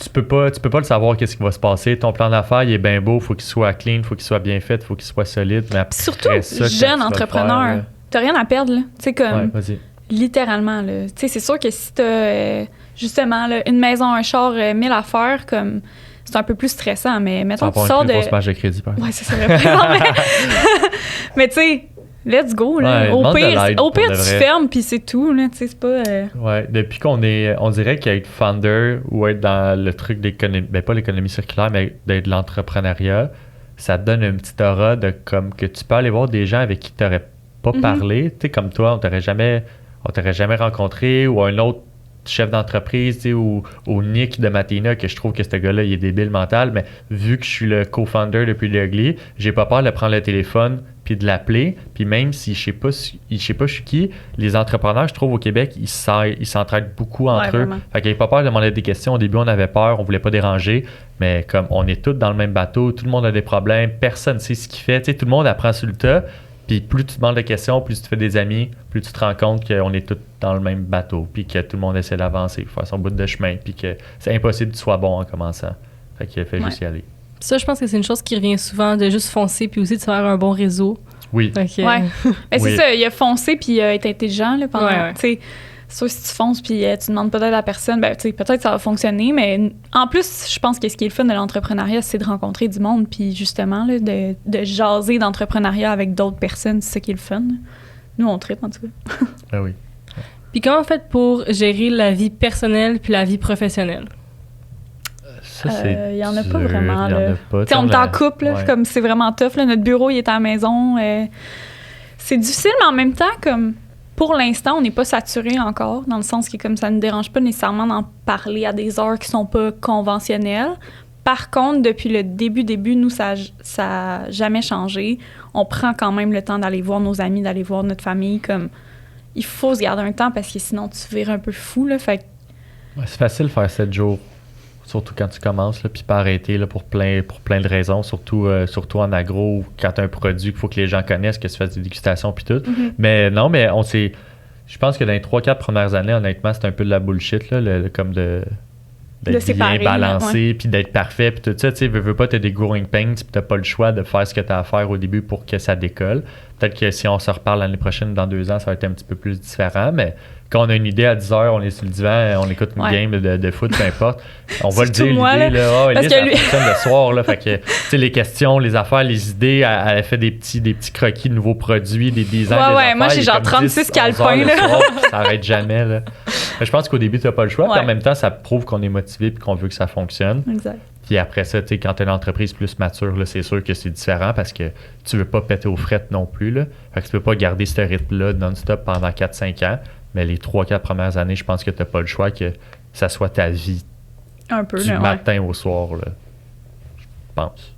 tu peux pas le savoir qu'est-ce qui va se passer. Ton plan d'affaires, il est bien beau, il faut qu'il soit clean, il faut qu'il soit bien fait, il faut qu'il soit solide. Mais après surtout, ça, jeune entrepreneur, t'as rien à perdre, là. Tu sais, comme, vas-y. littéralement, là. Tu sais, c'est sûr que si t'as, justement, là, une maison, un char, 1000 affaires, comme, c'est un peu plus stressant, mais mettons que tu sors de... grosse marge de crédit, par exemple. Ouais, c'est ça. Mais tu sais, let's go, là. Ouais, au pire tu fermes, puis c'est tout, là. Tu sais, c'est pas... Ouais, depuis on dirait qu'être founder ou être dans le truc d'économie, pas l'économie circulaire, mais d'être de l'entrepreneuriat, ça te donne une petite aura de comme que tu peux aller voir des gens avec qui tu n'aurais pas parlé. Tu sais, comme toi, on t'aurait jamais rencontré, ou un autre chef d'entreprise, tu sais, ou Nick de Matina, que je trouve que ce gars-là, il est débile mental, mais vu que je suis le co-founder depuis Pretty Ugly, j'ai pas peur de prendre le téléphone puis de l'appeler, puis même si je sais pas je suis qui, les entrepreneurs, je trouve, au Québec, ils s'entraident beaucoup entre eux. Vraiment. Fait qu'il n'y a pas peur de demander des questions. Au début, on avait peur, on voulait pas déranger, mais comme on est tous dans le même bateau, tout le monde a des problèmes, personne sait ce qu'il fait, tu sais, tout le monde apprend sur le tas. Puis plus tu demandes de questions, plus tu te fais des amis, plus tu te rends compte qu'on est tous dans le même bateau, puis que tout le monde essaie d'avancer, faire son bout de chemin, puis que c'est impossible que tu sois bon en commençant. Fait qu'il fait juste y aller. Ça, je pense que c'est une chose qui revient souvent, de juste foncer, puis aussi de faire un bon réseau. Oui. Okay. Ouais. C'est ça, il a foncé, puis il a été intelligent, là, pendant... Ouais. Tu sais, soit si tu fonces, puis tu demandes peut-être à la personne, ben, tu sais, peut-être que ça va fonctionner, mais en plus, je pense que ce qui est le fun de l'entrepreneuriat, c'est de rencontrer du monde, puis justement, là, de jaser d'entrepreneuriat avec d'autres personnes, c'est ça qui est le fun. Nous, on tripe, en tout cas. Ben oui. Puis comment vous faites pour gérer la vie personnelle puis la vie professionnelle? Ça, c'est il y en a dur, pas vraiment, il y en là. a pas. Tu sais, on est en couple, là, comme c'est vraiment tough, là, notre bureau, il est à la maison. C'est difficile, mais en même temps, comme... Pour l'instant, on n'est pas saturé encore, dans le sens que comme ça ne nous dérange pas nécessairement d'en parler à des heures qui sont pas conventionnelles. Par contre, depuis le début, nous, ça a jamais changé. On prend quand même le temps d'aller voir nos amis, d'aller voir notre famille. Comme, il faut se garder un temps parce que sinon, tu vires un peu fou. Là, fait... c'est facile de faire 7 jours, surtout quand tu commences, là, puis pas arrêter là, pour plein de raisons, surtout en agro, ou quand tu as un produit qu'il faut que les gens connaissent, que tu fasses des dégustations puis tout. Mais non, mais je pense que dans les 3-4 premières années, honnêtement, c'est un peu de la bullshit, là, comme d'être séparer, bien balancé, puis d'être parfait, puis tout ça. Tu sais, veux pas, t'as des growing pains, puis t'as pas le choix de faire ce que t'as à faire au début pour que ça décolle. Peut-être que si on se reparle l'année prochaine, dans 2 ans, ça va être un petit peu plus différent, mais quand on a une idée à 10 heures, on est sur le divan, on écoute une game de foot, peu importe. On va le dire, l'idée, là. Parce que lui... ça fonctionne le soir, là. Fait que, tu sais, les questions, les affaires, les idées, elle a fait des petits croquis de nouveaux produits, des designs, des affaires. Moi, j'ai genre 36 calepins, là. Soir, ça arrête jamais, là. Mais je pense qu'au début, tu n'as pas le choix. Puis en même temps, ça prouve qu'on est motivé et qu'on veut que ça fonctionne. Exact. Puis après ça, quand tu as une entreprise plus mature, là, c'est sûr que c'est différent parce que tu veux pas péter aux frettes non plus. Là. Fait que tu peux pas garder ce rythme-là non-stop pendant 4-5 ans. Mais les 3-4 premières années, je pense que tu n'as pas le choix que ça soit ta vie un peu, du matin au soir. Là. Je pense.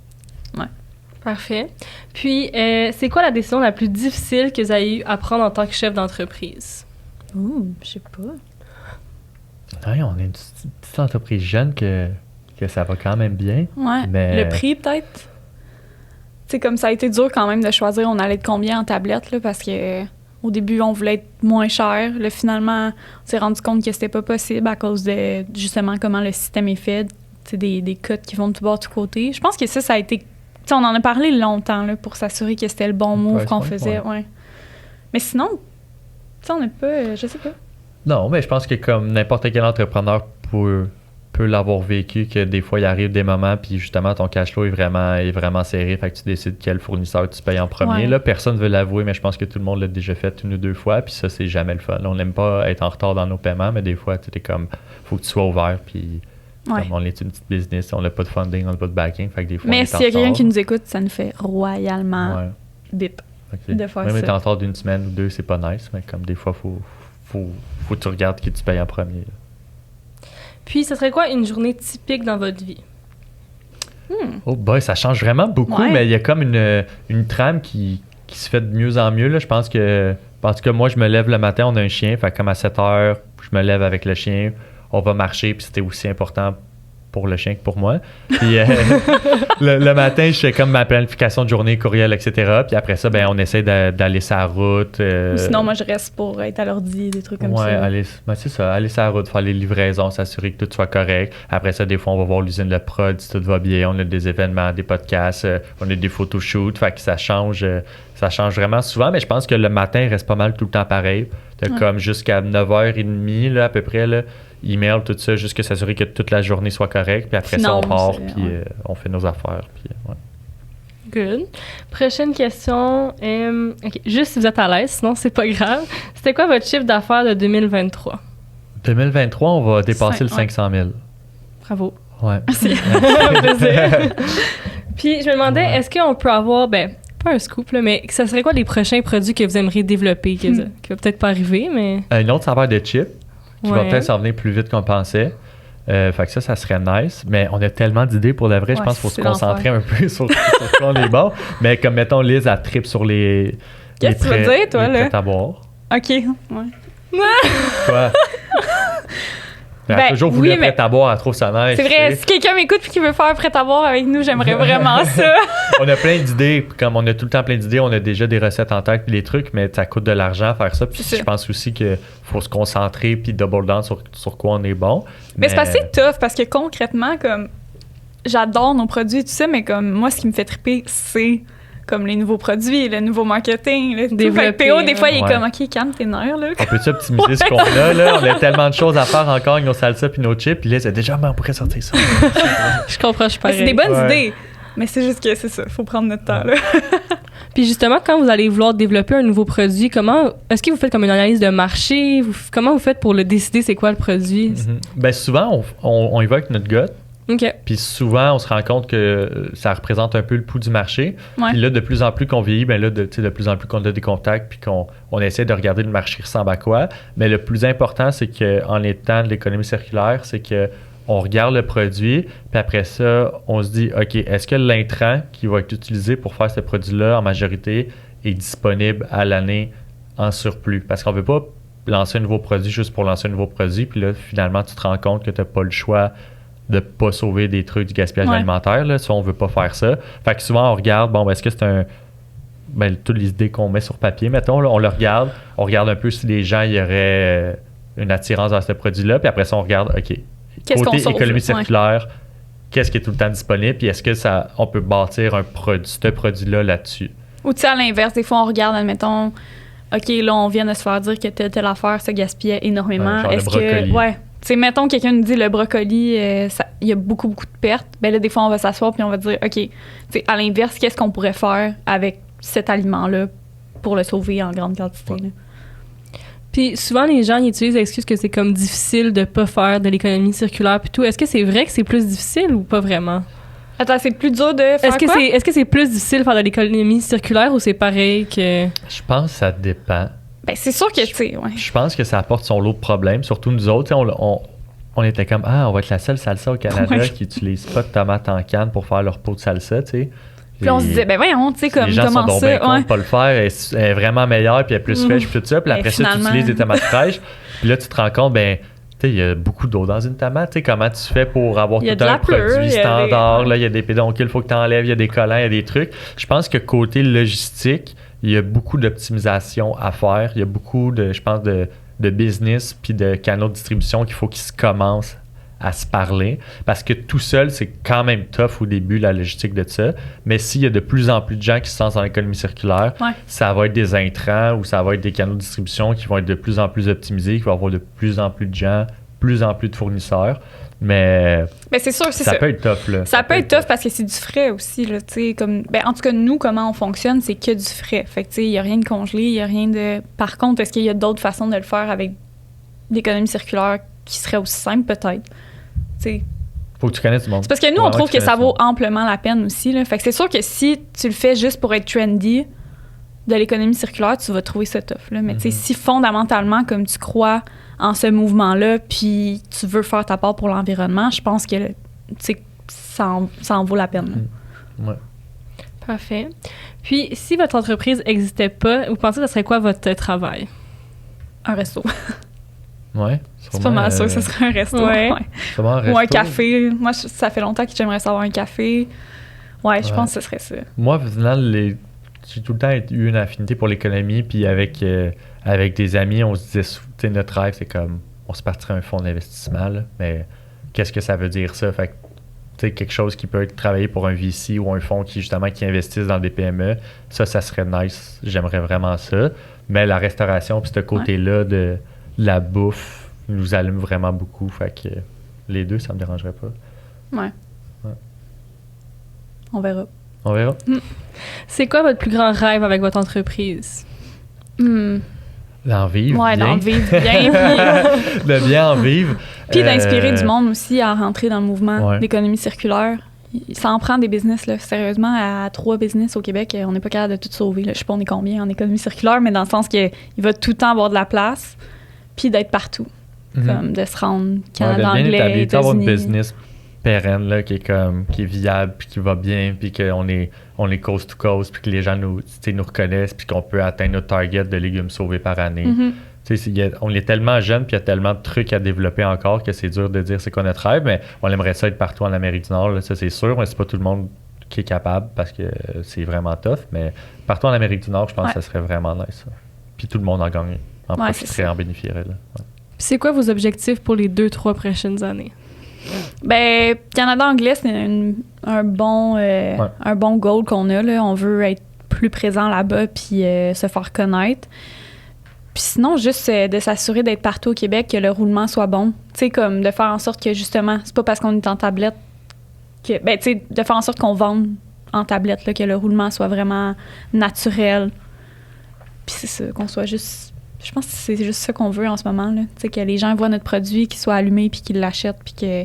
Ouais. Parfait. Puis, c'est quoi la décision la plus difficile que vous avez eu à prendre en tant que chef d'entreprise? Je sais pas. Ouais, on est une petite entreprise jeune que ça va quand même bien. Ouais. Mais... Le prix, peut-être? Tu sais, comme ça a été dur quand même de choisir on allait être combien en tablette, là, parce que au début, on voulait être moins cher. Là, finalement, on s'est rendu compte que c'était pas possible à cause de, justement, comment le système est fait. Tu sais, des codes qui vont de tout bord, de tout côté. Je pense que ça a été... Tu sais, on en a parlé longtemps, là, pour s'assurer que c'était le bon move qu'on faisait. Ouais. Mais sinon, tu sais, on n'est pas... je sais pas. Non, mais je pense que comme n'importe quel entrepreneur peut l'avoir vécu, que des fois, il arrive des moments, puis justement, ton cash flow est vraiment serré, fait que tu décides quel fournisseur tu payes en premier. Ouais. Là, personne ne veut l'avouer, mais je pense que tout le monde l'a déjà fait une ou deux fois, puis ça, c'est jamais le fun. Là, on n'aime pas être en retard dans nos paiements, mais des fois, tu es comme, faut que tu sois ouvert, puis comme on est une petite business, on n'a pas de funding, on n'a pas de backing, fait que des fois, mais on est s'il y a en quelqu'un retard. qui nous écoute, ça nous fait royalement bip. De faire même ça. être en retard d'une semaine ou deux, c'est pas nice, mais comme des fois, faut que tu regardes qui tu payes en premier. Là. Puis, ce serait quoi une journée typique dans votre vie? Oh boy, ça change vraiment beaucoup, Ouais. mais il y a comme une trame qui se fait de mieux en mieux. Là. Je pense que, parce que moi, je me lève le matin, on a un chien, fait comme à 7 heures, je me lève avec le chien, on va marcher, puis c'était aussi important pour le chien que pour moi. Puis le matin, je fais comme ma planification de journée, courriel, etc. Puis après ça, ben on essaie d'aller sur la route. Ou sinon, moi, je reste pour être à l'ordi, des trucs comme ça. C'est ça, aller sur la route, faire les livraisons, s'assurer que tout soit correct. Après ça, des fois, on va voir l'usine de prod, si tout va bien. On a des événements, des podcasts, on a des photoshoots. Fait que ça change vraiment souvent, mais je pense que le matin, il reste pas mal tout le temps pareil. Comme jusqu'à 9h30, là, à peu près, là, email, tout ça, juste que s'assurer que toute la journée soit correcte. Puis après ça, on part, puis on fait nos affaires. Puis, Good. Prochaine question. OK. Juste si vous êtes à l'aise, sinon c'est pas grave. C'était quoi votre chiffre d'affaires de 2023? 2023, on va dépasser le 500 000. Bravo. Ouais. Merci. Plaisir. Puis je me demandais, est-ce qu'on peut avoir, pas un scoop, là, mais ça serait quoi les prochains produits que vous aimeriez développer, qui va peut-être pas arriver, mais... Une autre saveur de chip qui va peut-être s'en venir plus vite qu'on pensait. Fait que ça serait nice. Mais on a tellement d'idées pour le vrai. Je pense qu'il faut se concentrer un peu sur quoi on est bon. Mais comme, mettons, Liz, elle tripe sur les... Qu'est-ce que tu veux dire, toi, là? Prêts à boire. OK, ouais. Quoi? Elle a toujours voulu prêt à boire, elle trouve ça nice. C'est vrai, si quelqu'un m'écoute et qui veut faire prêt à boire avec nous, j'aimerais vraiment ça. On a plein d'idées, comme on a tout le temps plein d'idées, on a déjà des recettes en tête, puis des trucs, mais ça coûte de l'argent à faire ça. Puis je pense aussi qu'il faut se concentrer puis double down sur quoi on est bon. Mais c'est assez tough parce que concrètement, comme j'adore nos produits et tout ça, mais comme moi, ce qui me fait triper, c'est comme les nouveaux produits, le nouveau marketing. PO, des fois, il est comme, OK, calme tes nerfs. Là. On peut-tu optimiser ce qu'on a? Là? On a tellement de choses à faire encore avec nos salsas puis nos chips. Puis là, c'est déjà, mais on pourrait sortir ça. Je comprends, je suis pareil. C'est des bonnes idées. Mais c'est juste que c'est ça, il faut prendre notre temps. Là. Puis justement, quand vous allez vouloir développer un nouveau produit, est-ce que vous faites comme une analyse de marché? Comment vous faites pour le décider c'est quoi le produit? Ben souvent, on y va avec notre gut. OK. Puis souvent, on se rend compte que ça représente un peu le pouls du marché. Ouais. Puis là, de plus en plus qu'on vieillit, ben là, de plus en plus qu'on a des contacts, puis qu'on essaie de regarder le marché ressemble à quoi. Mais le plus important, c'est qu'en étant de l'économie circulaire, c'est que on regarde le produit, puis après ça, on se dit, OK, est-ce que l'intrant qui va être utilisé pour faire ce produit-là, en majorité, est disponible à l'année en surplus? Parce qu'on ne veut pas lancer un nouveau produit juste pour lancer un nouveau produit, puis là, finalement, tu te rends compte que tu n'as pas le choix de pas sauver des trucs du gaspillage alimentaire. Là. Ça, on veut pas faire ça. Fait que souvent, on regarde, est-ce que c'est toutes les idées qu'on met sur papier, mettons, là, on le regarde. On regarde un peu si les gens y auraient une attirance vers ce produit-là. Puis après ça, on regarde, OK, côté économie circulaire, qu'est-ce qui est tout le temps disponible? Puis est-ce que on peut bâtir ce produit-là là-dessus? Ou tu sais, à l'inverse, des fois, on regarde, admettons, OK, là, on vient de se faire dire que telle affaire se gaspillait énormément. Genre est-ce le brocoli. que... Tu sais, mettons, quelqu'un nous dit le brocoli, il y a beaucoup, beaucoup de pertes. Ben là, des fois, on va s'asseoir puis on va dire, OK, tu sais, à l'inverse, qu'est-ce qu'on pourrait faire avec cet aliment-là pour le sauver en grande quantité? Ouais. Puis souvent, les gens ils utilisent l'excuse que c'est comme difficile de pas faire de l'économie circulaire puis tout. Est-ce que c'est vrai que c'est plus difficile ou pas vraiment? Attends, c'est plus dur de faire quoi? Est-ce que c'est plus difficile de faire de l'économie circulaire ou c'est pareil que... Je pense que ça dépend. Ben, c'est sûr que, tu sais, Je pense que ça apporte son lot de problèmes, surtout nous autres. On était comme, on va être la seule salsa au Canada qui n'utilise pas de tomates en canne pour faire leur pot de salsa, tu sais. Puis on se disait, ben voyons, tu sais, comme les gens comment sont ça? bien de pas le faire, elle est vraiment meilleure, puis elle est plus fraîche, puis tout ça. Puis après ça, tu utilises des tomates fraîches. Puis là, tu te rends compte, il y a beaucoup d'eau dans une tomate. Tu sais, comment tu fais pour avoir Il y a tout de un la pleure, produit il y a standard? des- Là, il y a des pédoncules, il faut que tu enlèves, il y a des collants, il y a des trucs. Je pense que côté logistique, il y a beaucoup d'optimisation à faire. Il y a beaucoup je pense, de business puis de canaux de distribution qu'il faut qu'ils se commencent à se parler. Parce que tout seul, c'est quand même tough au début, la logistique de ça. Mais s'il y a de plus en plus de gens qui se lancent dans l'économie circulaire, Ouais. ça va être des intrants ou ça va être des canaux de distribution qui vont être de plus en plus optimisés, qui vont avoir de plus en plus de gens, plus en plus de fournisseurs. Mais Ben, c'est sûr, c'est ça ça. peut être tough, là. Ça peut être tough parce que c'est du frais aussi, là, tu sais, comme... Ben, en tout cas, nous, comment on fonctionne, c'est que du frais. Fait que, tu sais, il n'y a rien de congelé, il n'y a rien de... Par contre, est-ce qu'il y a d'autres façons de le faire avec l'économie circulaire qui serait aussi simple, peut-être? Tu sais, Faut que tu connaisses du monde. c'est parce que nous, on trouve que ça vaut amplement la peine aussi, là. Fait que c'est sûr que si tu le fais juste pour être trendy de l'économie circulaire, tu vas trouver ça tough, là. Mais tu sais, si fondamentalement, comme tu crois en ce mouvement-là, puis tu veux faire ta part pour l'environnement, je pense que, tu sais, ça en vaut la peine, là. Ouais. Parfait. Puis, si votre entreprise n'existait pas, vous pensez que ce serait quoi votre travail? Un resto. Ouais. C'est pas mal sûr que ce serait un resto. Ouais. Sûrement un Ou un resto. café. Moi, ça fait longtemps que j'aimerais savoir un café. Ouais, je Ouais. pense que ce serait ça. Moi, finalement, j'ai tout le temps eu une affinité pour l'économie, puis avec des amis, on se disait, tu sais, notre rêve, c'est comme, on se partirait un fonds d'investissement, là, mais qu'est-ce que ça veut dire, ça? Fait que, tu sais, quelque chose qui peut être travaillé pour un VC ou un fonds qui, justement, qui investisse dans des PME, ça serait nice. J'aimerais vraiment ça. Mais la restauration, puis ce côté-là de la bouffe, nous allume vraiment beaucoup. Fait que les deux, ça me dérangerait pas. Ouais. Ouais. On verra. On verra. C'est quoi votre plus grand rêve avec votre entreprise? D'en vivre Ouais, bien. d'en vivre bien. Puis, De bien en vivre. puis d'inspirer du monde aussi à rentrer dans le mouvement Ouais. d'économie circulaire. Ça en prend des business, là. Sérieusement, à 3 business au Québec, on n'est pas capable de tout sauver, là. Je sais pas on est combien en économie circulaire, mais dans le sens qu'il va tout le temps avoir de la place, puis d'être partout. Mhm. Comme de se rendre Ouais, Canada de bien anglais, établi, d'avoir une États-Unis. business pérenne là, qui est viable, puis qui va bien, puis qu'on est coast to coast, puis que les gens nous reconnaissent, puis qu'on peut atteindre notre target de légumes sauvés par année. Mhm. Tu sais, on est tellement jeune, puis il y a tellement de trucs à développer encore que c'est dur de dire c'est quoi notre rêve, mais on aimerait ça être partout en Amérique du Nord, là, ça c'est sûr, mais c'est pas tout le monde qui est capable parce que c'est vraiment tough, mais partout en Amérique du Nord, je pense que ça serait vraiment nice. Ça. Puis tout le monde en gagne, en Ouais, profiterait, c'est ça. en bénéficierait. Là. Ouais. Puis c'est quoi vos objectifs pour les 2-3 prochaines années? Ben, Canada anglais, c'est un bon goal qu'on a, là. On veut être plus présent là-bas puis se faire connaître. Puis sinon, juste de s'assurer d'être partout au Québec, que le roulement soit bon. Tu sais, comme de faire en sorte que, justement, c'est pas parce qu'on est en tablette que... Ben, tu sais, de faire en sorte qu'on vende en tablette, là, que le roulement soit vraiment naturel. Puis c'est ça, qu'on soit juste... Je pense que c'est juste ça qu'on veut en ce moment, là. Tu sais, que les gens voient notre produit, qu'il soit allumé puis qu'ils l'achètent, puis que...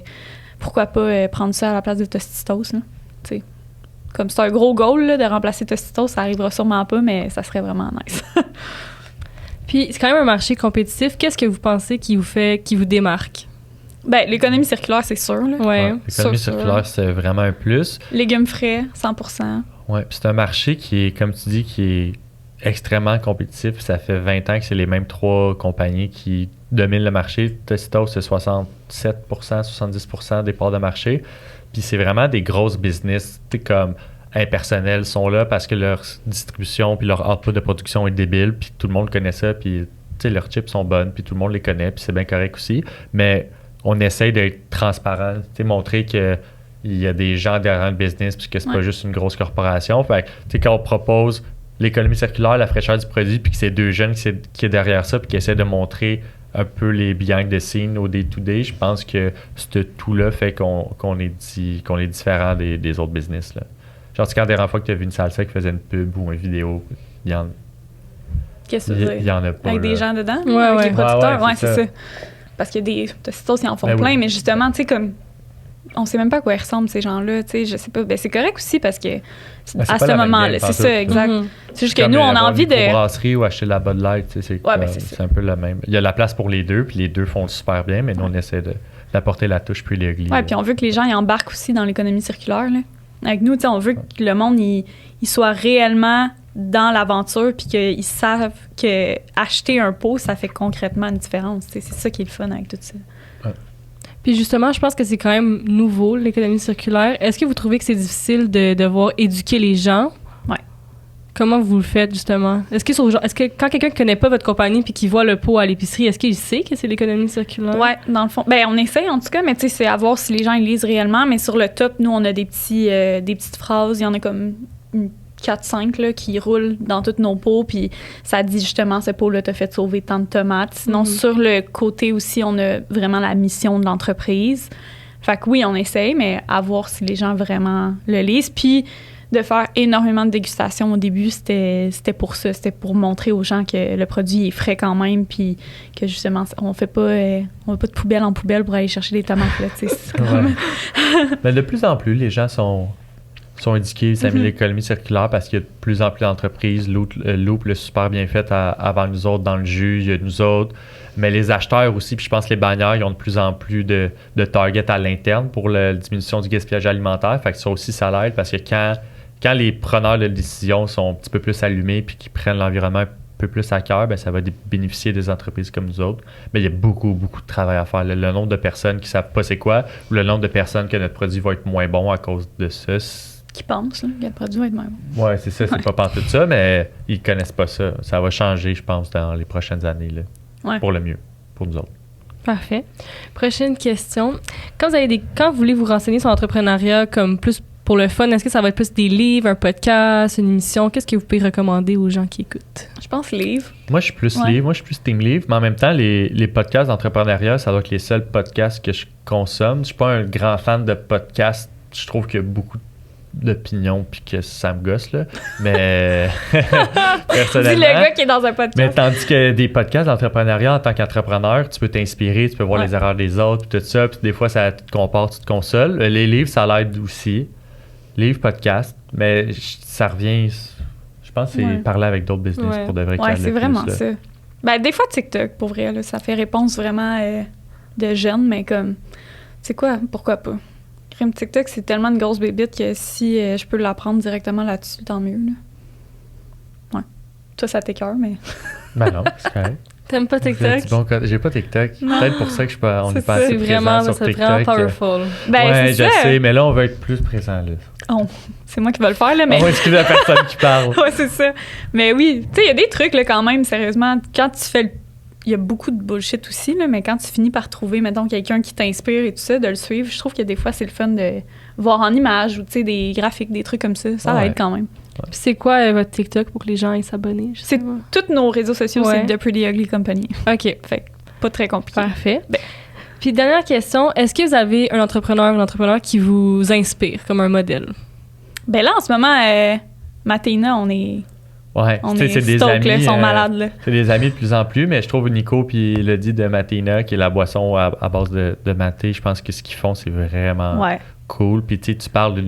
Pourquoi pas prendre ça à la place de Tostitos, là. Tu sais, comme c'est un gros goal, là, de remplacer Tostitos, ça arrivera sûrement pas, mais ça serait vraiment nice. Puis c'est quand même un marché compétitif. Qu'est-ce que vous pensez qui vous démarque? Ben, l'économie circulaire, c'est sûr, là. Ouais. L'économie sûr. circulaire, c'est vraiment un plus. Légumes frais, 100%. Ouais, puis c'est un marché qui est, comme tu dis, qui est extrêmement compétitif. Ça fait 20 ans que c'est les mêmes 3 compagnies qui dominent le marché. Tostitos, c'est 67%, 70% des parts de marché. Puis c'est vraiment des grosses business, tu sais, comme impersonnels sont là parce que leur distribution puis leur output de production est débile, puis tout le monde connaît ça, puis tu sais, leurs chips sont bonnes, puis tout le monde les connaît, puis c'est bien correct aussi. Mais on essaye d'être transparent, tu sais, montrer que il y a des gens derrière le business, puis que c'est pas juste une grosse corporation. Fait que, tu sais, quand on propose l'économie circulaire, la fraîcheur du produit, puis que c'est 2 jeunes qui est derrière ça, puis qui essaient de montrer un peu les behind the scenes au day-to-day, je pense que ce tout-là fait qu'on est différent des autres business. Là. Genre, c'est quand la dernière fois que tu as vu une salsa qui faisait une pub ou une vidéo, il Qu'est-ce que tu veux y dire? en a pas. Avec là. des gens dedans? Ouais, avec ouais. les producteurs? Ouais, Ouais, c'est ça. Parce qu'il y a des Tostitos, ils en font Ben plein, oui. mais justement, tu sais, comme... On sait même pas à quoi ils ressemblent, ces gens-là, tu sais, je sais pas. Ben, c'est correct aussi, parce que Ben, c'est à pas ce la même moment-là, game, c'est pantoute, ça, là. exact. Mhm. C'est juste que Comme nous, on a avoir envie une de... microbrasserie ou acheter la Bud Light, tu sais, c'est Ouais, ben, comme- c'est ça. c'est un peu la même. Il y a la place pour les deux, puis les deux font super bien, mais nous, on essaie d'apporter la touche plus ugly. Ouais, puis on veut que les gens ils embarquent aussi dans l'économie circulaire, là. Avec nous, tu sais, on veut que le monde, il soit réellement dans l'aventure, puis qu'ils savent que acheter un pot, ça fait concrètement une différence. Tu sais, c'est ça qui est le fun avec tout ça. Puis justement, je pense que c'est quand même nouveau, l'économie circulaire. Est-ce que vous trouvez que c'est difficile de devoir éduquer les gens? Ouais. Comment vous le faites, justement? Est-ce que quand quelqu'un ne connaît pas votre compagnie puis qui voit le pot à l'épicerie, est-ce qu'il sait que c'est l'économie circulaire? Ouais, dans le fond. Ben, on essaye, en tout cas, mais tu sais, c'est à voir si les gens ils lisent réellement. Mais sur le top, nous, on a des petites phrases. Il y en a comme 4-5 là, qui roulent dans toutes nos pots, puis ça dit justement, ce pot-là t'a fait sauver tant de tomates. Sinon, sur le côté aussi, on a vraiment la mission de l'entreprise. Fait que oui, on essaye, mais à voir si les gens vraiment le lisent. Puis de faire énormément de dégustation au début, c'était pour ça. C'était pour montrer aux gens que le produit est frais quand même, puis que justement, on fait pas de poubelle en poubelle pour aller chercher des tomates. Là, Mais de plus en plus, les gens sont éduqués, ça met l'économie circulaire parce qu'il y a de plus en plus d'entreprises. Loop l'a super bien fait avant nous autres dans le jus, il y a nous autres. Mais les acheteurs aussi, puis je pense que les bannières, ils ont de plus en plus de target à l'interne pour la diminution du gaspillage alimentaire. Fait que ça aussi, ça l'aide parce que quand les preneurs de décision sont un petit peu plus allumés puis qui prennent l'environnement un peu plus à cœur, ben ça va bénéficier des entreprises comme nous autres. Mais il y a beaucoup, beaucoup de travail à faire. Le nombre de personnes qui ne savent pas c'est quoi ou le nombre de personnes que notre produit va être moins bon à cause de ça, qui pensent là, que le produit va être même. Oui, c'est ça, c'est pas pantoute ça, mais ils connaissent pas ça. Ça va changer, je pense, dans les prochaines années, là, pour le mieux, pour nous autres. Parfait. Prochaine question. Quand vous voulez vous renseigner sur l'entrepreneuriat comme plus pour le fun, est-ce que ça va être plus des livres, un podcast, une émission? Qu'est-ce que vous pouvez recommander aux gens qui écoutent? Je pense livre. Moi, je suis plus livre. Moi, je suis plus team livre. Mais en même temps, les podcasts d'entrepreneuriat, ça doit être les seuls podcasts que je consomme. Je suis pas un grand fan de podcasts. Je trouve qu'il y a beaucoup d'opinions puis que ça me gosse, là. Mais personnellement... Dis le gars qui est dans un podcast. Mais tandis que des podcasts d'entrepreneuriat, en tant qu'entrepreneur, tu peux t'inspirer, tu peux voir les erreurs des autres, puis tout ça, puis des fois, ça te compare, tu te consoles. Les livres, ça l'aide aussi. Livres, podcasts, mais ça revient... Je pense que c'est parler avec d'autres business pour de vrai. Ouais, c'est vraiment ça. Ben, des fois, TikTok, pour vrai, là, ça fait réponse vraiment de jeunes, mais comme... C'est quoi? Pourquoi pas? Crime TikTok, c'est tellement une grosse bébite que si je peux l'apprendre directement là-dessus, tant mieux. Là. Ouais. Toi, ça t'écoeure, mais... Ben non, c'est correct. T'aimes pas TikTok? Bon, j'ai pas TikTok. Peut-être pour ça que on n'est pas assez présent sur TikTok. C'est vraiment powerful. Ben, ouais, je sais, mais là, on va être plus présent. Là. Oh, c'est moi qui vais le faire, là, mais... On va excuser la personne qui parle. Ouais, c'est ça. Mais oui, tu sais, il y a des trucs, là, quand même, sérieusement. Quand tu fais il y a beaucoup de bullshit aussi, là, mais quand tu finis par trouver, mettons, quelqu'un qui t'inspire et tout ça, de le suivre, je trouve que des fois, c'est le fun de voir en images ou, tu sais, des graphiques, des trucs comme ça. Ça aide quand même. Ouais. Puis c'est quoi votre TikTok pour que les gens aillent s'abonner? C'est tous nos réseaux sociaux, c'est The Pretty Ugly Company. OK. Fait pas très compliqué. Parfait. Puis dernière question, est-ce que vous avez un entrepreneur ou une entrepreneur qui vous inspire comme un modèle? Ben là, en ce moment, Matéina, on est... Ouais, c'est des amis. Là, ils sont malades, là. C'est des amis de plus en plus, mais je trouve Nico puis il a dit de Matéina, qui est la boisson à base de maté, je pense que ce qu'ils font, c'est vraiment cool. Puis tu parles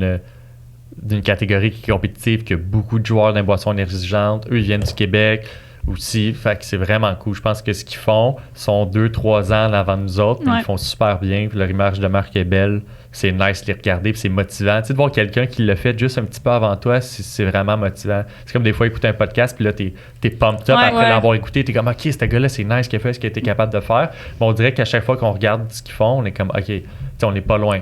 d'une catégorie qui est compétitive, qui a beaucoup de joueurs dans les boissons énergisantes. Eux, ils viennent du Québec aussi, fait que c'est vraiment cool. Je pense que ce qu'ils font sont 2-3 ans en avant de nous autres, puis ils font super bien, puis leur image de marque est belle. C'est nice de les regarder, puis c'est motivant. Tu sais, de voir quelqu'un qui l'a fait juste un petit peu avant toi, c'est vraiment motivant. C'est comme des fois écouter un podcast, puis là, t'es pumped up après l'avoir écouté. T'es comme, OK, ce gars-là, c'est nice qu'il a fait ce qu'il a été capable de faire. Mais on dirait qu'à chaque fois qu'on regarde ce qu'ils font, on est comme, OK, on n'est pas loin.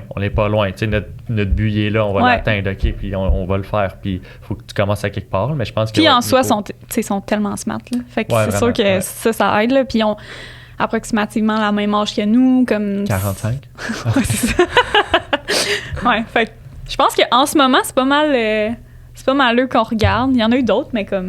Tu sais, notre but, il est là, on va l'atteindre, OK, puis on va le faire. Puis il faut que tu commences à quelque part. Mais je pense que. Puis en soi, ils sont tellement smart, là. Fait que c'est sûr que ça aide, là. Puis on approximativement la même âge que nous, comme 45. Ouais, c'est ça. Ouais, fait que je pense qu'en ce moment, c'est pas mal eux qu'on regarde. Il y en a eu d'autres, mais comme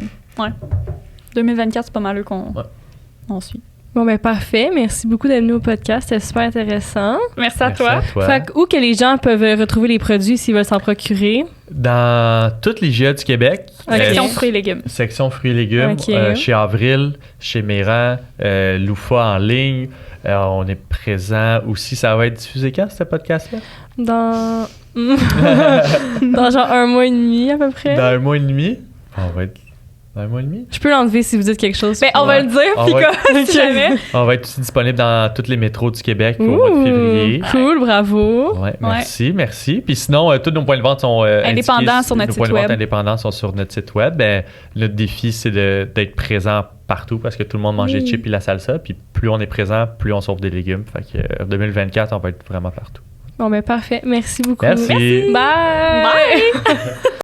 2024, c'est pas mal eux qu'on suit. Bon, ben parfait. Merci beaucoup d'être venu au podcast. C'était super intéressant. Merci à toi. Fait où que les gens peuvent retrouver les produits s'ils veulent s'en procurer? Dans toutes les IGA du Québec. Section fruits et légumes. Section fruits et légumes. Chez Avril, chez Méran, Loufa en ligne. On est présent aussi. Ça va être diffusé quand, ce podcast-là? Dans genre 1 mois et demi, à peu près. Dans 1 mois et demi? On va être... Dans 1 mois et demi? Je peux l'enlever si vous dites quelque chose. Ben, on va le dire, puis comme si jamais. On va être aussi disponible dans tous les métros du Québec au mois de février. Cool, bravo. Ouais, merci. Puis sinon, tous nos points de vente sont indépendants sur notre site web. Nos points de vente indépendants sont sur notre site web. Ben, notre défi, c'est d'être présent partout parce que tout le monde mange des chips et la salsa. Puis plus on est présent, plus on sauve des légumes. Fait que 2024, on va être vraiment partout. Bon, ben parfait. Merci beaucoup. Merci. Bye! Bye!